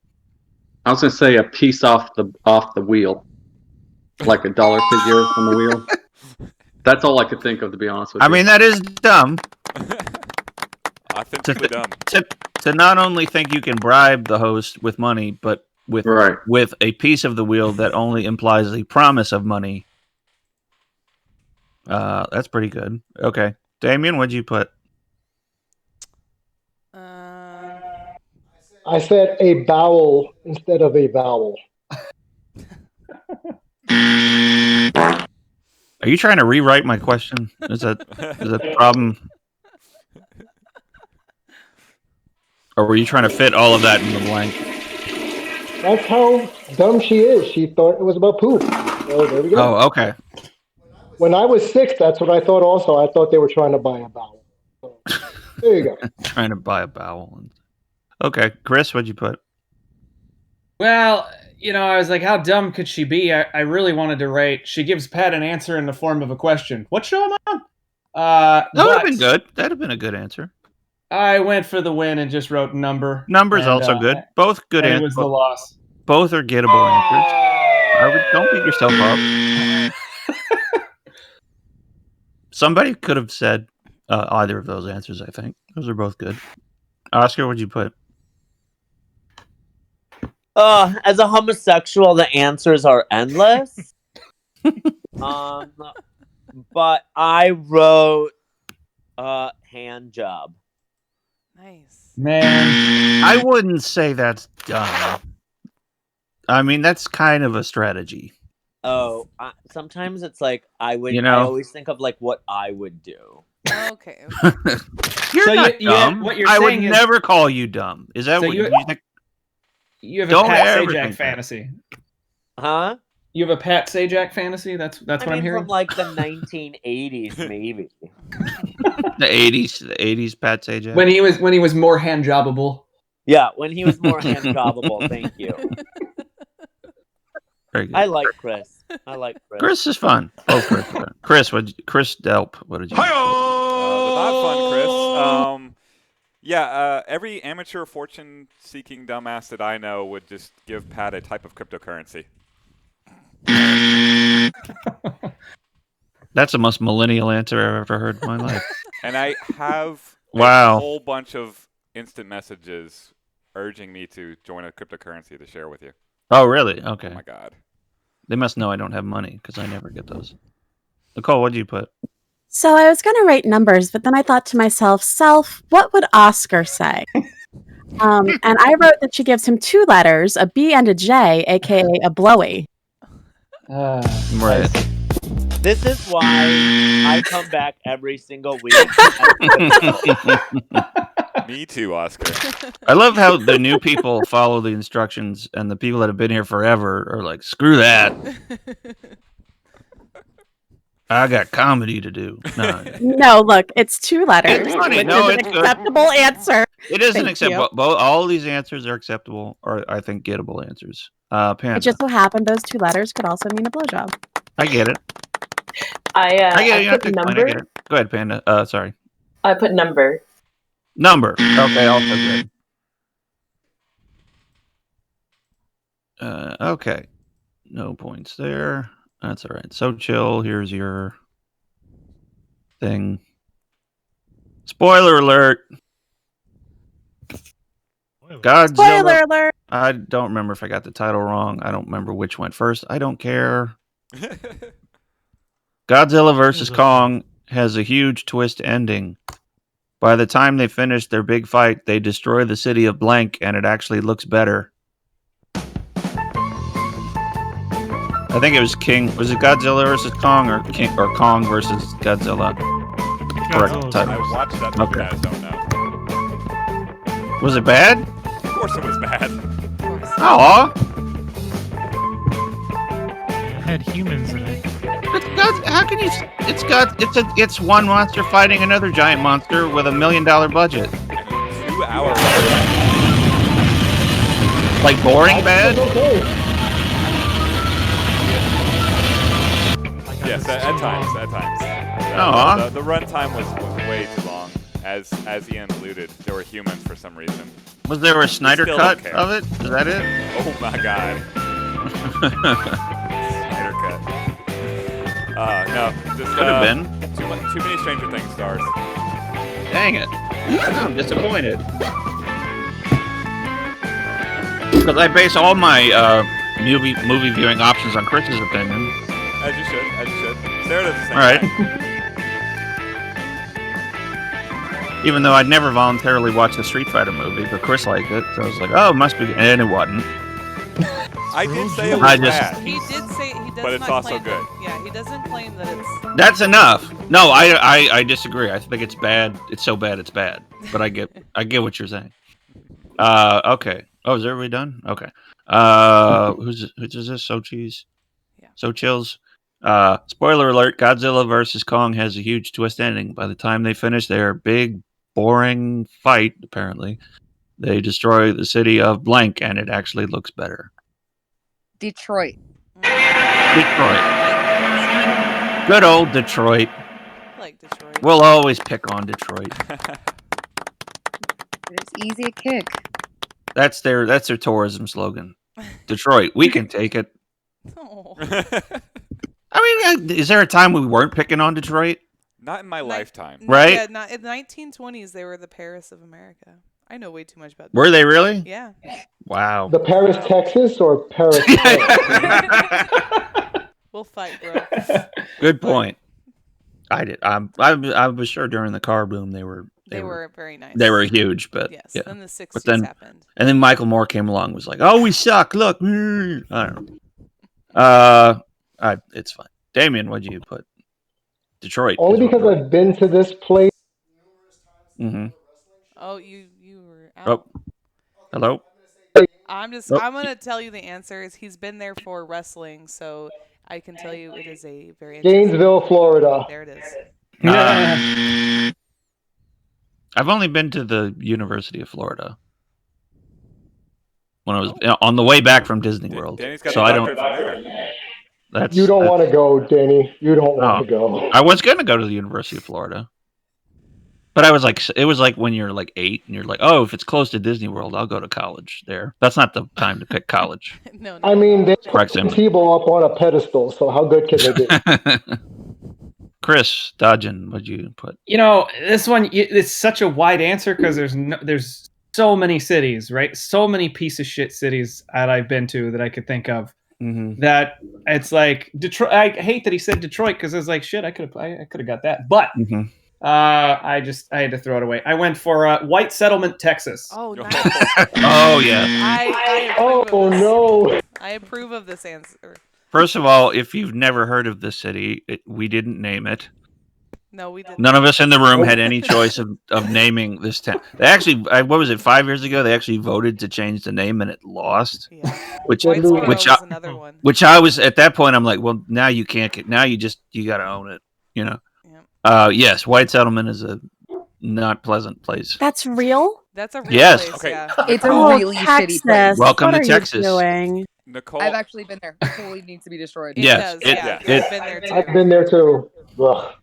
Speaker 11: I was gonna say a piece off the wheel, like a dollar figure on the wheel. That's all I could think of, to be honest with you.
Speaker 3: I mean, that is dumb.
Speaker 1: Authentically dumb.
Speaker 3: To not only think you can bribe the host with money, but with a piece of the wheel that only implies the promise of money. That's pretty good. Okay, Damien, what'd you put?
Speaker 5: I said a bowel instead of a vowel.
Speaker 3: Are you trying to rewrite my question? Is that the problem? Or were you trying to fit all of that in the blank?
Speaker 5: That's how dumb she is. She thought it was about poop. So there we go.
Speaker 3: Oh, okay.
Speaker 5: When I was 6, that's what I thought also. I thought they were trying to buy a bowel. So, there you go.
Speaker 3: Trying to buy a bowel. Okay, Chris, what'd you put?
Speaker 4: Well, I was like, how dumb could she be? I really wanted to write, she gives Pat an answer in the form of a question. What show am I on?
Speaker 3: That would have been good. That'd have been a good answer.
Speaker 4: I went for the win and just wrote number.
Speaker 3: Number's also good. Both good answers.
Speaker 4: It was the loss.
Speaker 3: Both are gettable answers. Don't beat yourself up. Somebody could have said either of those answers, I think. Those are both good. Oscar, what'd you put?
Speaker 6: As a homosexual, the answers are endless. But I wrote hand job.
Speaker 2: Nice.
Speaker 4: Man.
Speaker 3: I wouldn't say that's dumb. I mean, that's kind of a strategy.
Speaker 6: Oh, sometimes it's like I always think of like what I would do.
Speaker 2: Okay.
Speaker 3: You're not dumb.
Speaker 4: What you're
Speaker 3: I would
Speaker 4: saying is,
Speaker 3: never call you dumb. Is that what you think?
Speaker 4: You have
Speaker 3: Don't
Speaker 4: a Pat
Speaker 3: ever
Speaker 4: Sajak
Speaker 3: think
Speaker 4: fantasy.
Speaker 6: Huh?
Speaker 4: You have a Pat Sajak fantasy? That's what I'm hearing?
Speaker 6: From like the 1980s, maybe.
Speaker 3: The 80s Pat Sajak.
Speaker 4: When he was more hand jobbable.
Speaker 6: Yeah, when he was more hand jobbable. Thank you.
Speaker 3: Very good.
Speaker 6: I like Chris.
Speaker 3: Chris is fun. Oh, Chris. Chris Delp. What did you?
Speaker 1: Not fun, Chris. Every amateur fortune-seeking dumbass that I know would just give Pat a type of cryptocurrency.
Speaker 3: That's the most millennial answer I've ever heard in my life.
Speaker 1: And I have
Speaker 3: a
Speaker 1: whole bunch of instant messages urging me to join a cryptocurrency to share with you.
Speaker 3: Oh, really? Okay.
Speaker 1: Oh, my God.
Speaker 3: They must know I don't have money because I never get those. Nicole, what did you put?
Speaker 8: So I was going to write numbers, but then I thought to myself, what would Oscar say? And I wrote that she gives him 2 letters, a B and a J, aka a blowy.
Speaker 3: Right.
Speaker 6: This is why I come back every single week.
Speaker 1: Me too, Oscar.
Speaker 3: I love how the new people follow the instructions, and the people that have been here forever are like, "Screw that! I got comedy to do." No,
Speaker 8: No, look, it's 2 letters,
Speaker 3: It's funny.
Speaker 8: which
Speaker 3: No,
Speaker 8: is an
Speaker 3: it's good.
Speaker 8: acceptable answer.
Speaker 3: it isn't
Speaker 8: Thank
Speaker 3: acceptable.
Speaker 8: you.
Speaker 3: Both all these answers are acceptable, or I think gettable answers. Panda,
Speaker 8: It just so happened those 2 letters could also mean a blowjob.
Speaker 3: I get it.
Speaker 7: I
Speaker 3: I get it. You
Speaker 7: I
Speaker 3: don't have
Speaker 7: put
Speaker 3: to explain. I
Speaker 7: number.
Speaker 3: get it. Go ahead, Panda. Sorry.
Speaker 7: I put number.
Speaker 3: Number. Okay, also good. Okay. No points there. That's all right. So chill. Here's your thing. Spoiler alert. Godzilla.
Speaker 8: Spoiler alert!
Speaker 3: I don't remember if I got the title wrong. I don't remember which went first. I don't care. Godzilla vs. Kong has a huge twist ending. By the time they finish their big fight, they destroy the city of blank, and it actually looks better. I think it was King. Was it Godzilla versus Kong or Kong versus Godzilla? Correct
Speaker 9: Godzilla's
Speaker 3: title.
Speaker 1: I watched that movie,
Speaker 3: Okay.
Speaker 1: I just don't know.
Speaker 3: Was it bad?
Speaker 1: Of course it was bad.
Speaker 3: Aw.
Speaker 9: It had humans in it.
Speaker 3: How can you? It's one monster fighting another giant monster with $1 million budget.
Speaker 1: 2 hours.
Speaker 3: Like boring bad?
Speaker 1: Yes, at times.
Speaker 3: Aw.
Speaker 1: The runtime was way too long. As Ian alluded, there were humans for some reason.
Speaker 3: Was there a Snyder
Speaker 1: Still
Speaker 3: cut
Speaker 1: don't care.
Speaker 3: of it? Is that it?
Speaker 1: Oh my god. Snyder cut. No, just
Speaker 3: Could have been.
Speaker 1: too many Stranger Things stars.
Speaker 3: Dang it. I'm disappointed. Because I base all my movie viewing options on Chris's opinion.
Speaker 1: As you should. Sarah does the same.
Speaker 3: All right.
Speaker 1: thing.
Speaker 3: Even though I'd never voluntarily watch a Street Fighter movie, but Chris liked it, so I was like, "Oh, it must be," and it wasn't.
Speaker 1: I did say it was
Speaker 3: I just-
Speaker 1: bad.
Speaker 2: He did say he does
Speaker 1: But it's
Speaker 2: not
Speaker 1: also
Speaker 2: claim
Speaker 1: good.
Speaker 2: Yeah, he doesn't claim that it's.
Speaker 3: That's enough. No, I disagree. I think it's bad. It's so bad, it's bad. But I get what you're saying. Okay. Oh, is everybody done? Okay. Who's this? So cheese.
Speaker 2: Yeah.
Speaker 3: So chills. Spoiler alert: Godzilla vs. Kong has a huge twist ending. By the time they finish their big, boring fight, apparently, they destroy the city of blank, and it actually looks better.
Speaker 10: Detroit.
Speaker 3: Detroit. Good old Detroit.
Speaker 2: I like Detroit.
Speaker 3: We'll always pick on Detroit.
Speaker 10: It's easy to kick.
Speaker 3: That's their tourism slogan. Detroit, we can take it.
Speaker 2: Oh.
Speaker 3: I mean, is there a time we weren't picking on Detroit?
Speaker 1: Not in my lifetime.
Speaker 3: Right?
Speaker 2: Yeah, not, in the 1920s, they were the Paris of America. I know way too much about.
Speaker 3: Were they really?
Speaker 2: Yeah.
Speaker 3: Wow.
Speaker 5: The Paris, Texas, or Paris?
Speaker 2: We'll fight, bro.
Speaker 3: Good point. I did. I was sure during the car boom they were
Speaker 2: very nice.
Speaker 3: They were huge, but
Speaker 2: Yes.
Speaker 3: yeah.
Speaker 2: Then the 60s
Speaker 3: But then
Speaker 2: happened.
Speaker 3: and then Michael Moore came along and was like, "Oh, we suck. Look." I don't know. It's fine. Damien, what'd you put? Detroit.
Speaker 5: Only because I've been to this place.
Speaker 3: Mm-hmm.
Speaker 2: Oh, you were out.
Speaker 3: Oh. Hello.
Speaker 2: I'm
Speaker 3: Oh.
Speaker 2: gonna tell you the answer is he's been there for wrestling, so I can tell you it is a very
Speaker 5: Gainesville, Florida.
Speaker 2: There it is.
Speaker 3: I've only been to the University of Florida when I was on the way back from Disney World.
Speaker 1: Danny's got
Speaker 3: So
Speaker 1: the
Speaker 3: I don't.
Speaker 1: record from there.
Speaker 5: You don't want to go, Danny. You don't want to go.
Speaker 3: I was going to go to the University of Florida, but I was like, it was like when you're like 8 and you're like, oh, if it's close to Disney World, I'll go to college there. That's not the time to pick college.
Speaker 2: No.
Speaker 5: I mean, they put
Speaker 3: Correct him.
Speaker 5: Tebow up on a pedestal, so how good can they be?
Speaker 3: Chris Dodgen, what'd you put?
Speaker 4: You know, this one, it's such a wide answer because there's so many cities, right? So many piece of shit cities that I've been to that I could think of.
Speaker 3: Mm-hmm.
Speaker 4: That it's like Detroit. I hate that he said Detroit because I was like, shit, I could have got that. But I had to throw it away. I went for White Settlement, Texas.
Speaker 2: Oh, nice.
Speaker 3: Oh yeah.
Speaker 2: I
Speaker 5: Oh
Speaker 2: approve of this.
Speaker 5: no!
Speaker 2: I approve of this answer.
Speaker 3: First of all, if you've never heard of the city, we didn't name it.
Speaker 2: No, we didn't.
Speaker 3: None of us in the room had any choice of naming this town. They actually, what was it? 5 years ago, they actually voted to change the name, and it lost.
Speaker 2: Yeah.
Speaker 3: Which
Speaker 2: Whitesboro
Speaker 3: which
Speaker 2: was another one.
Speaker 3: which I was at that point. I'm like, well, now you can't get. Now you got to own it. You know.
Speaker 2: Yep.
Speaker 3: Yes, White Settlement is a not pleasant place.
Speaker 8: That's real?
Speaker 2: That's a real
Speaker 3: Yes.
Speaker 2: place,
Speaker 1: Okay.
Speaker 2: yeah.
Speaker 10: It's a
Speaker 8: Oh,
Speaker 10: really
Speaker 8: Texas.
Speaker 10: shitty place.
Speaker 3: Welcome
Speaker 8: What
Speaker 3: to
Speaker 8: are you
Speaker 3: Texas.
Speaker 8: doing?
Speaker 1: Nicole,
Speaker 10: I've actually been there. It totally needs to be destroyed.
Speaker 2: It
Speaker 3: Yes,
Speaker 2: does,
Speaker 3: it-
Speaker 2: yeah.
Speaker 3: it-
Speaker 2: I've been there too.
Speaker 5: I've been there too. Ugh.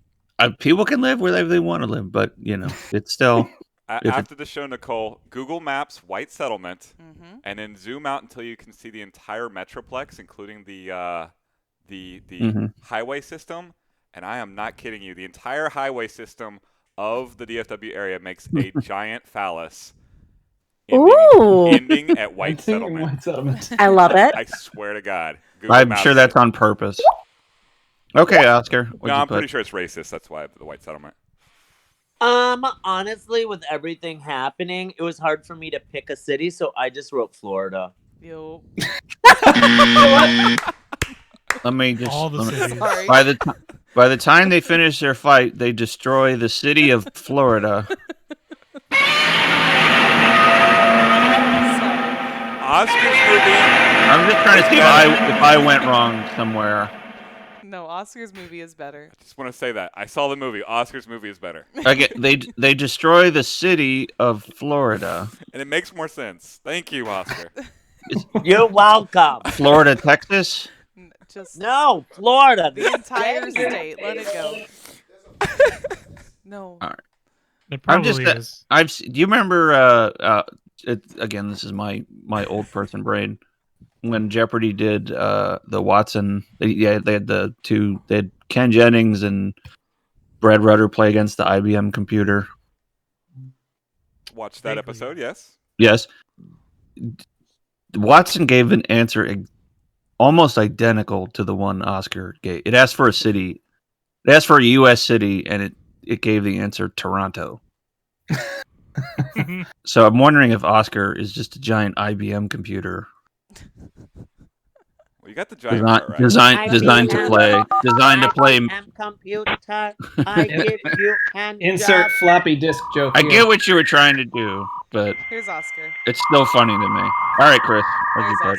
Speaker 3: People can live wherever they want to live, but you know, it's still. if it-
Speaker 1: after the show, Nicole, Google Maps White Settlement,
Speaker 2: Mhm.
Speaker 1: and then zoom out until you can see the entire metroplex, including the
Speaker 3: Mhm.
Speaker 1: highway system. And I am not kidding you. The entire highway system of the DFW area makes a giant phallus.
Speaker 8: Ooh.
Speaker 1: Ending at White
Speaker 4: Ending in
Speaker 1: Settlement.
Speaker 4: White Settlement.
Speaker 8: I love it.
Speaker 1: I swear to God. Google
Speaker 3: I'm
Speaker 1: Maps
Speaker 3: sure
Speaker 1: it.
Speaker 3: that's on purpose. Okay, Oscar. What'd
Speaker 1: No,
Speaker 3: you
Speaker 1: I'm
Speaker 3: put?
Speaker 1: pretty sure it's racist. That's why the White Settlement.
Speaker 6: Honestly, with everything happening, it was hard for me to pick a city, so I just wrote Florida.
Speaker 2: Yo.
Speaker 3: Let me just.
Speaker 9: All the
Speaker 3: let me-
Speaker 9: cities.
Speaker 2: Sorry.
Speaker 3: by the time they finish their fight, they destroy the city of Florida.
Speaker 1: Oscar's movie.
Speaker 3: I'm just trying to see if I went wrong somewhere.
Speaker 2: No, Oscar's movie is better.
Speaker 1: Just want to say that. I saw the movie. Oscar's movie is better.
Speaker 3: Okay, they destroy the city of Florida.
Speaker 1: And it makes more sense. Thank you, Oscar.
Speaker 6: You're welcome.
Speaker 3: Florida, Texas.
Speaker 2: Just
Speaker 6: No, Florida.
Speaker 2: the entire state. Let it go. No.
Speaker 3: All right.
Speaker 9: It
Speaker 3: I'm
Speaker 9: probably
Speaker 3: just.
Speaker 9: is.
Speaker 3: Do you remember? Again, this is my old person brain. When Jeopardy did the Watson, they had the two. They had Ken Jennings and Brad Rutter play against the IBM computer.
Speaker 1: Watch that episode, yes.
Speaker 3: Yes. Watson gave an answer almost identical to the one Oscar gave. It asked for a city. It asked for a U.S. city, and it gave the answer Toronto. So I'm wondering if Oscar is just a giant IBM computer
Speaker 1: Well, you got the giant part right.
Speaker 3: designed to play.
Speaker 6: Computer. I give you hand
Speaker 4: Insert
Speaker 6: job.
Speaker 4: floppy disk joke.
Speaker 3: I
Speaker 4: here.
Speaker 3: get what you were trying to do, but
Speaker 2: Here's Oscar.
Speaker 3: it's still funny to me. All right, Chris. What'd you
Speaker 2: Here's
Speaker 3: put?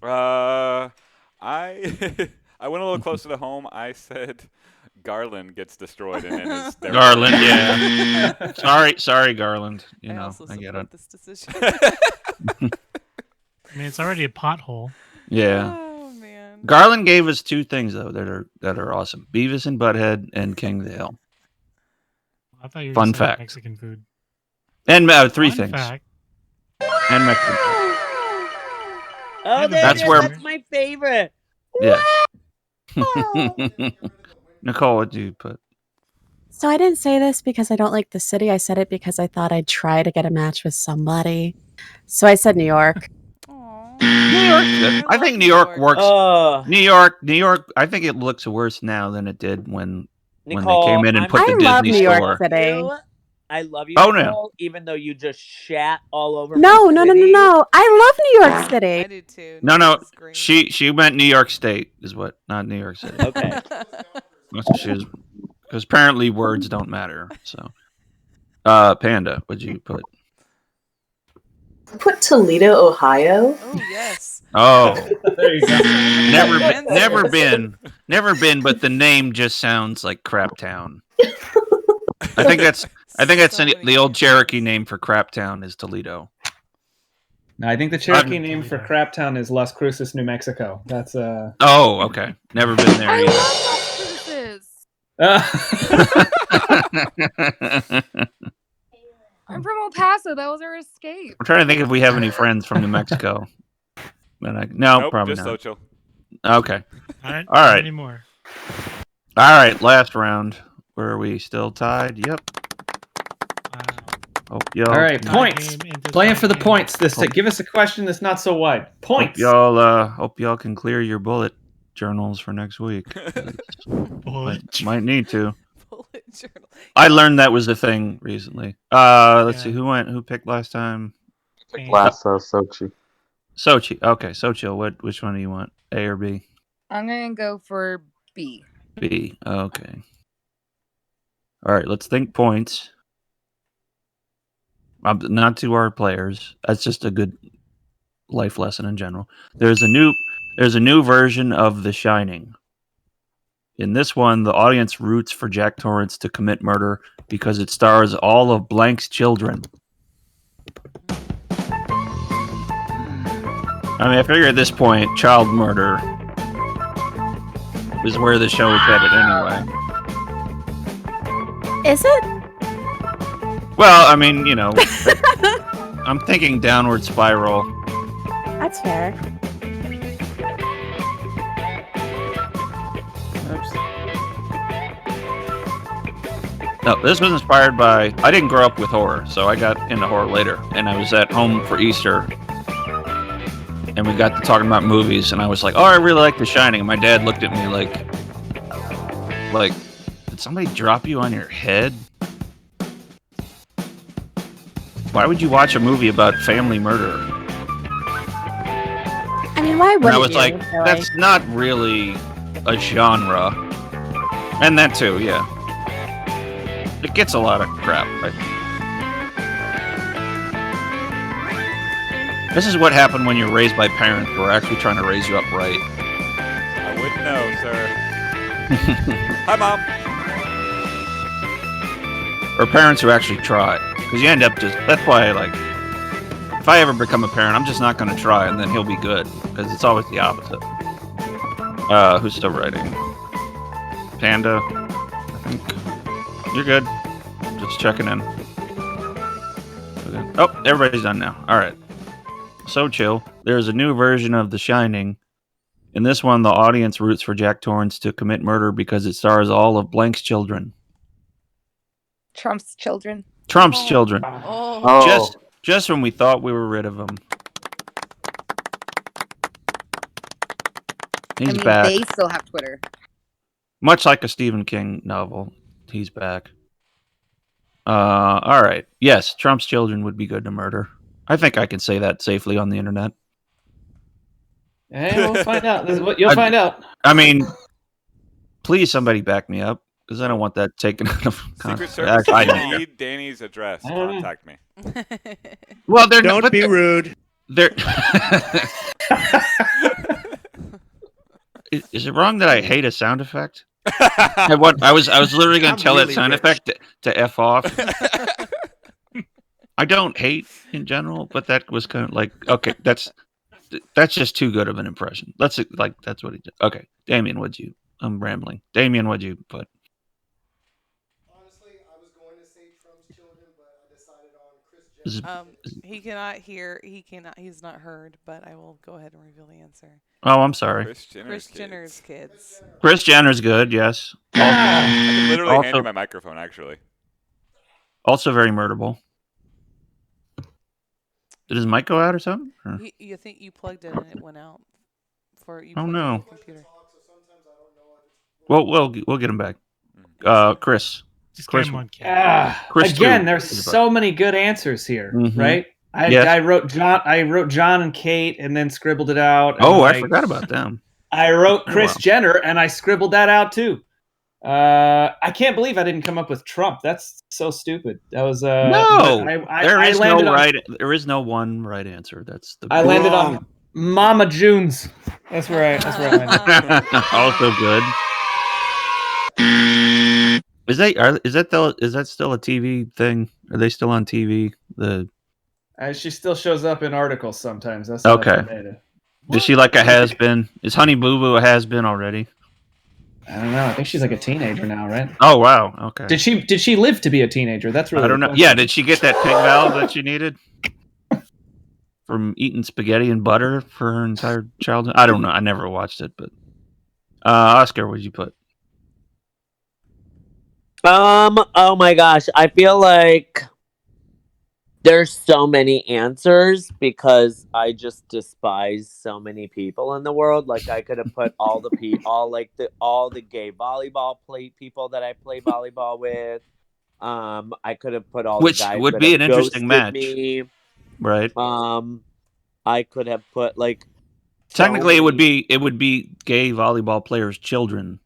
Speaker 2: Oscar.
Speaker 1: I went a little closer to home. I said Garland gets destroyed and then is there.
Speaker 3: Garland, yeah. sorry, Garland. You
Speaker 2: I
Speaker 3: know,
Speaker 2: also
Speaker 3: I get
Speaker 2: support
Speaker 3: it.
Speaker 2: this decision.
Speaker 9: I mean, it's already a pothole.
Speaker 3: Yeah.
Speaker 2: Oh man.
Speaker 3: Garland gave us two things though that are awesome: Beavis and Butthead and King of the Hill.
Speaker 9: I thought you were
Speaker 3: Fun
Speaker 9: just saying
Speaker 3: fact.
Speaker 9: Mexican food.
Speaker 3: And three
Speaker 9: Fun
Speaker 3: things.
Speaker 9: fact.
Speaker 3: And Mexican.
Speaker 6: Oh, there
Speaker 3: That's
Speaker 6: it is.
Speaker 3: where-
Speaker 6: That's my favorite.
Speaker 3: Yeah. Nicole, what do you put?
Speaker 8: So I didn't say this because I don't like the city. I said it because I thought I'd try to get a match with somebody. So I said New York.
Speaker 3: New York. I think New York works.
Speaker 6: Oh,
Speaker 3: New York. I think it looks worse now than it did when
Speaker 6: Nicole,
Speaker 3: they came in and
Speaker 6: I'm
Speaker 3: put the
Speaker 8: I love
Speaker 3: Disney
Speaker 8: New York
Speaker 3: store.
Speaker 8: City.
Speaker 6: you. I love you,
Speaker 3: Oh, no.
Speaker 6: Nicole, even though you just shat all over
Speaker 8: No,
Speaker 6: my
Speaker 8: no, no, no,
Speaker 6: city.
Speaker 8: no. I love New York
Speaker 2: I
Speaker 8: City.
Speaker 2: do too.
Speaker 3: No,
Speaker 2: This is great.
Speaker 3: she meant New York State is what, not New York City.
Speaker 6: Okay.
Speaker 3: That's what she was. Because apparently words don't matter. So, Panda, what'd you put?
Speaker 7: Put Toledo, Ohio.
Speaker 2: Oh yes.
Speaker 3: Oh,
Speaker 4: There you go.
Speaker 3: never been. But the name just sounds like Crap Town. I think that's
Speaker 2: So many
Speaker 3: the old
Speaker 2: names.
Speaker 3: Cherokee name for Crap Town is Toledo.
Speaker 4: No, I think the Cherokee
Speaker 9: I'm-
Speaker 4: name for Craptown is Las Cruces, New Mexico. That's
Speaker 3: Oh, okay. Never been there
Speaker 10: I
Speaker 3: either.
Speaker 10: love Las Cruces. I'm from El Paso. That was our escape.
Speaker 3: I'm trying to think if we have any friends from New Mexico. But no,
Speaker 1: Nope,
Speaker 3: probably
Speaker 1: just
Speaker 3: not.
Speaker 1: Xochitl.
Speaker 3: Okay.
Speaker 9: All right.
Speaker 3: All right.
Speaker 9: Anymore.
Speaker 3: All right. Last round. Were we still tied? Yep.
Speaker 9: Wow.
Speaker 3: Hope y'all.
Speaker 4: all right,
Speaker 9: Tie
Speaker 4: points.
Speaker 9: game into
Speaker 4: Playing
Speaker 9: tie
Speaker 4: for the
Speaker 9: game.
Speaker 4: points. Give us a question that's not so wide.
Speaker 3: Hope
Speaker 4: Points.
Speaker 3: y'all can clear your bullet journals for next week.
Speaker 9: Bullet.
Speaker 3: Might need to.
Speaker 2: Bullet journal.
Speaker 3: I learned that was a thing recently. Let's
Speaker 9: Yeah.
Speaker 3: see who picked last time.
Speaker 11: Last Sochi.
Speaker 3: Sochi. Okay, Sochi. Which one do you want? A or B?
Speaker 10: I'm gonna go for B.
Speaker 3: B. Okay. All right, let's think points. Not to our players. That's just a good life lesson in general. There's a new version of The Shining. In this one, the audience roots for Jack Torrance to commit murder because it stars all of Blank's children. I mean, I figure at this point, child murder is where the show is headed anyway.
Speaker 8: Is it?
Speaker 3: Well, I mean, I'm thinking downward spiral.
Speaker 8: That's fair.
Speaker 3: No, this was inspired by... I didn't grow up with horror, so I got into horror later. And I was at home for Easter, and we got to talking about movies, and I was like, oh, I really like The Shining. And my dad looked at me like, did somebody drop you on your head? Why would you watch a movie about family murder?
Speaker 8: I mean, why
Speaker 3: And
Speaker 8: wouldn't
Speaker 3: I was
Speaker 8: you?
Speaker 3: like,
Speaker 8: really?
Speaker 3: that's not really a genre. And that too, yeah. It gets a lot of crap. This is what happened when you're raised by parents who are actually trying to raise you up right.
Speaker 1: I wouldn't know, sir. Hi, Mom.
Speaker 3: Or parents who actually try. Because you end up just... That's why, if I ever become a parent, I'm just not going to try, and then he'll be good. Because it's always the opposite. Who's still writing? Panda, I think. You're good. Just checking in. Okay. Oh, everybody's done now. All right. So chill. There's a new version of The Shining. In this one, the audience roots for Jack Torrance to commit murder because it stars all of Blank's children.
Speaker 10: Trump's children.
Speaker 3: Trump's children.
Speaker 2: Oh.
Speaker 3: Just when we thought we were rid of him. He's back.
Speaker 10: They still have Twitter.
Speaker 3: Much like a Stephen King novel, he's back. All right. Yes, Trump's children would be good to murder. I think I can say that safely on the internet.
Speaker 4: Hey, we'll find out. You'll find out.
Speaker 3: I mean, please somebody back me up, because I don't want that taken out of
Speaker 1: Secret
Speaker 3: context.
Speaker 1: Service,
Speaker 3: I
Speaker 1: if
Speaker 3: don't
Speaker 1: you
Speaker 3: care.
Speaker 1: need Danny's address,
Speaker 4: I don't know.
Speaker 1: contact me.
Speaker 3: Well, they're
Speaker 12: Don't be rude.
Speaker 3: They're Is it wrong that I hate a sound effect? I was literally going
Speaker 12: I'm
Speaker 3: to tell
Speaker 12: really
Speaker 3: that sound
Speaker 12: rich.
Speaker 3: effect to F off. I don't hate in general, but that was kind of like, okay, that's just too good of an impression. That's what he did. Okay, Damien, I'm rambling. Damien, what'd you put?
Speaker 5: Honestly, I was going to say Trump's children, but I decided on Chris Jenner.
Speaker 2: He cannot hear. He's not heard. But I will go ahead and reveal the answer.
Speaker 3: Oh, I'm sorry.
Speaker 1: Kris
Speaker 2: Jenner's kids.
Speaker 3: Kris Jenner's good, yes.
Speaker 1: I can literally hand you
Speaker 3: Also-
Speaker 1: my microphone, actually.
Speaker 3: Also very murderable. Did his mic go out or something? Or-
Speaker 2: You think you plugged it and it went out for you?
Speaker 3: Oh,
Speaker 2: plugged it
Speaker 3: no.
Speaker 2: in the computer.
Speaker 3: We'll get him back. Chris.
Speaker 9: Just
Speaker 3: Chris-
Speaker 9: get him on camera.
Speaker 3: Chris
Speaker 4: Again,
Speaker 3: too.
Speaker 4: there's so many good answers here,
Speaker 3: Mhm.
Speaker 4: right?
Speaker 3: Yes.
Speaker 4: I wrote John and Kate and then scribbled it out. and
Speaker 3: Oh, I
Speaker 4: like,
Speaker 3: forgot about them.
Speaker 4: I wrote
Speaker 3: Oh,
Speaker 4: Kris
Speaker 3: wow.
Speaker 4: Jenner and I scribbled that out too. I can't believe I didn't come up with Trump. That's so stupid. That was
Speaker 3: No, there is
Speaker 4: landed
Speaker 3: no
Speaker 4: on,
Speaker 3: right. There is no one right answer. That's the.
Speaker 4: I landed on Mama June's. That's where I landed.
Speaker 3: Also good. Is that still a TV thing? Are they still on TV?
Speaker 4: She still shows up in articles sometimes. That's how
Speaker 3: Okay.
Speaker 4: I made it.
Speaker 3: Is she like a has been? Is Honey Boo Boo a has been already?
Speaker 4: I don't know. I think she's like a teenager now, right?
Speaker 3: Oh wow. Okay.
Speaker 4: Did she live to be a teenager? That's really
Speaker 3: I don't know. Yeah, did she get that pig valve that she needed from eating spaghetti and butter for her entire childhood? I don't know. I never watched it, but Oscar, what'd you put?
Speaker 6: Oh my gosh, I feel like There's so many answers because I just despise so many people in the world. Like I could have put all the gay volleyball people that I play volleyball with. I could have put all
Speaker 3: Which
Speaker 6: the guys
Speaker 3: would
Speaker 6: that
Speaker 3: be
Speaker 6: have
Speaker 3: an interesting match.
Speaker 6: ghosted me.
Speaker 3: Right.
Speaker 6: I could have put like
Speaker 3: technically it would be gay volleyball players' children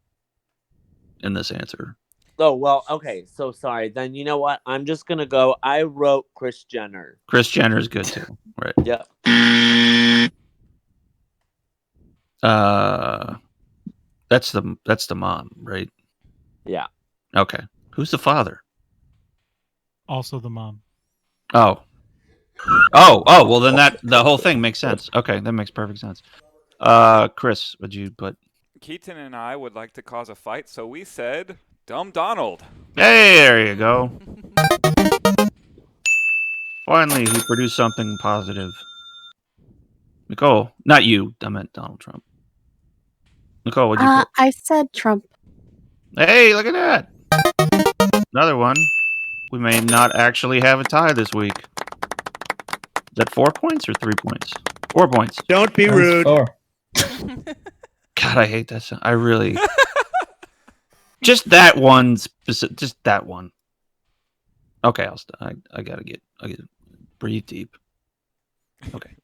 Speaker 3: in this answer.
Speaker 6: Oh, well, okay. So sorry. Then you know what? I'm just going to go. I wrote Kris Jenner.
Speaker 3: Kris Jenner is good too. Right.
Speaker 6: Yep.
Speaker 3: That's the mom, right?
Speaker 6: Yeah.
Speaker 3: Okay. Who's the father?
Speaker 9: Also the mom.
Speaker 3: Oh. Well, then the whole thing makes sense. Okay, that makes perfect sense. Chris, what'd you put?
Speaker 1: Keaton and I would like to cause a fight, so we said Dumb Donald.
Speaker 3: Hey, there you go. Finally, he produced something positive. Nicole, not you. I meant Donald Trump. Nicole, what'd you put?
Speaker 8: I said Trump.
Speaker 3: Hey, look at that. Another one. We may not actually have a tie this week. Is that 4 points or 3 points? 4 points.
Speaker 12: Don't be rude.
Speaker 4: Four.
Speaker 3: God, I hate that song. I really... just that one. Just that one. Okay, I'll stop. I gotta breathe deep. Okay.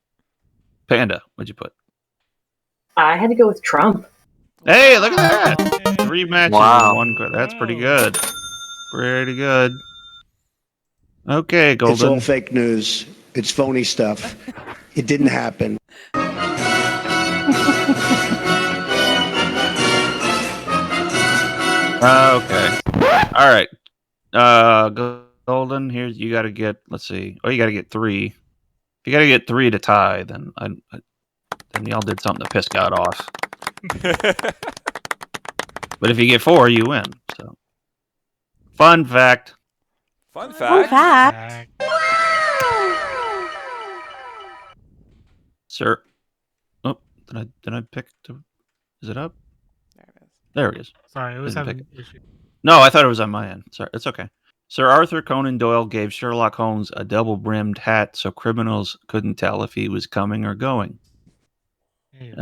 Speaker 3: Panda, what'd you put?
Speaker 7: I had to go with Trump.
Speaker 3: Hey, look at that! 3 matches
Speaker 11: Wow.
Speaker 3: in 1 good. That's pretty good. Pretty good. Okay, Golden.
Speaker 12: It's all fake news. It's phony stuff. It didn't happen.
Speaker 3: Okay. All right. Golden. Here you got to get. Let's see. Oh, you got to get 3. If you got to get 3 to tie, then then y'all did something to piss God off. But if you get 4, you win. So, fun fact.
Speaker 1: Fun
Speaker 8: Fun
Speaker 1: fact.
Speaker 8: fact.
Speaker 3: Sir. Oh, did I pick? Is it up?
Speaker 2: There it is.
Speaker 3: There it is.
Speaker 9: Sorry, it was
Speaker 3: Didn't
Speaker 9: having
Speaker 3: pick
Speaker 9: an issue.
Speaker 3: No, I thought it was on my end. Sorry, it's okay. Sir Arthur Conan Doyle gave Sherlock Holmes a double-brimmed hat so criminals couldn't tell if he was coming or going.
Speaker 9: Hey,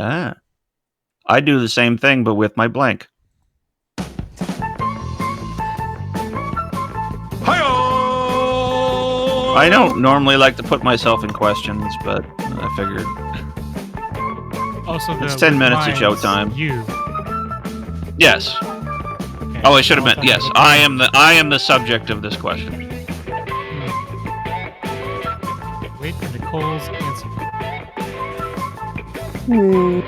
Speaker 3: I do the same thing, but with my blank. I don't normally like to put myself in questions, but I figured.
Speaker 9: Also,
Speaker 3: It's 10 minutes of showtime.
Speaker 9: You.
Speaker 3: Yes.
Speaker 9: Okay.
Speaker 3: Oh, I should have meant yes. I am the subject of this question.
Speaker 9: Wait for Nicole's answer.
Speaker 8: Hmm.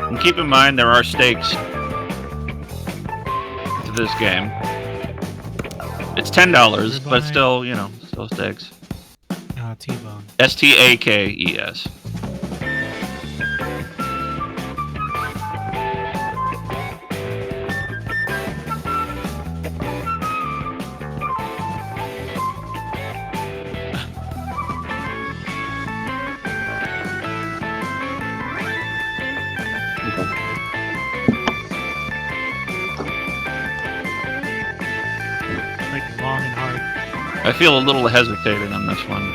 Speaker 3: And keep in mind there are stakes to this game. It's $10, but still, still stakes.
Speaker 9: T-Bone.
Speaker 3: STAKES.
Speaker 9: Like long and hard.
Speaker 3: I feel a little hesitating on this one.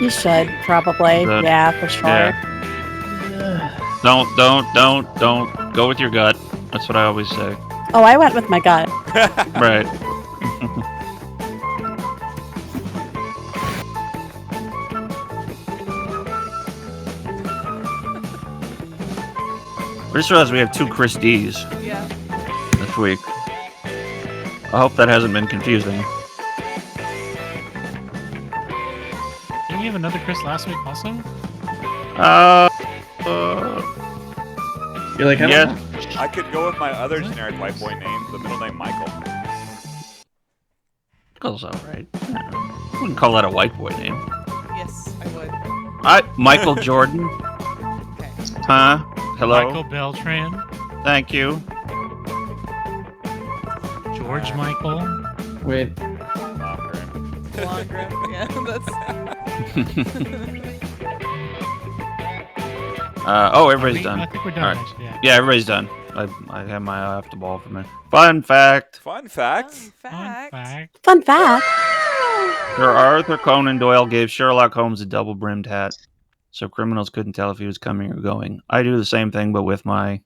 Speaker 8: You should probably.
Speaker 3: But-
Speaker 8: Yeah, for sure.
Speaker 3: Yeah. Don't go with your gut. That's what I always say.
Speaker 8: Oh, I went with my gut.
Speaker 3: Right. I just realized we have 2 Chris D's
Speaker 2: Yeah.
Speaker 3: this week. I hope that hasn't been confusing.
Speaker 9: Didn't we have another Chris last week also?
Speaker 4: You're like, I don't know.
Speaker 1: I could go with my other generic white boy name, the middle name Michael.
Speaker 3: Michael's alright. I wouldn't call that a white boy name.
Speaker 2: Yes, I would.
Speaker 3: Michael Jordan.
Speaker 2: Okay.
Speaker 3: Huh? Hello?
Speaker 9: Michael Beltran.
Speaker 3: Thank you.
Speaker 9: George Michael.
Speaker 4: Wait.
Speaker 2: Longrim. Yeah, that's.
Speaker 3: Everybody's done.
Speaker 9: I think we're done.
Speaker 3: All right.
Speaker 9: Actually, yeah.
Speaker 3: Yeah, everybody's done. I have my eye off the ball for a minute. Fun fact.
Speaker 1: Fun fact.
Speaker 8: Fun fact.
Speaker 3: Sir Arthur Conan Doyle gave Sherlock Holmes a double-brimmed hat, so criminals couldn't tell if he was coming or going. I do the same thing, but with my...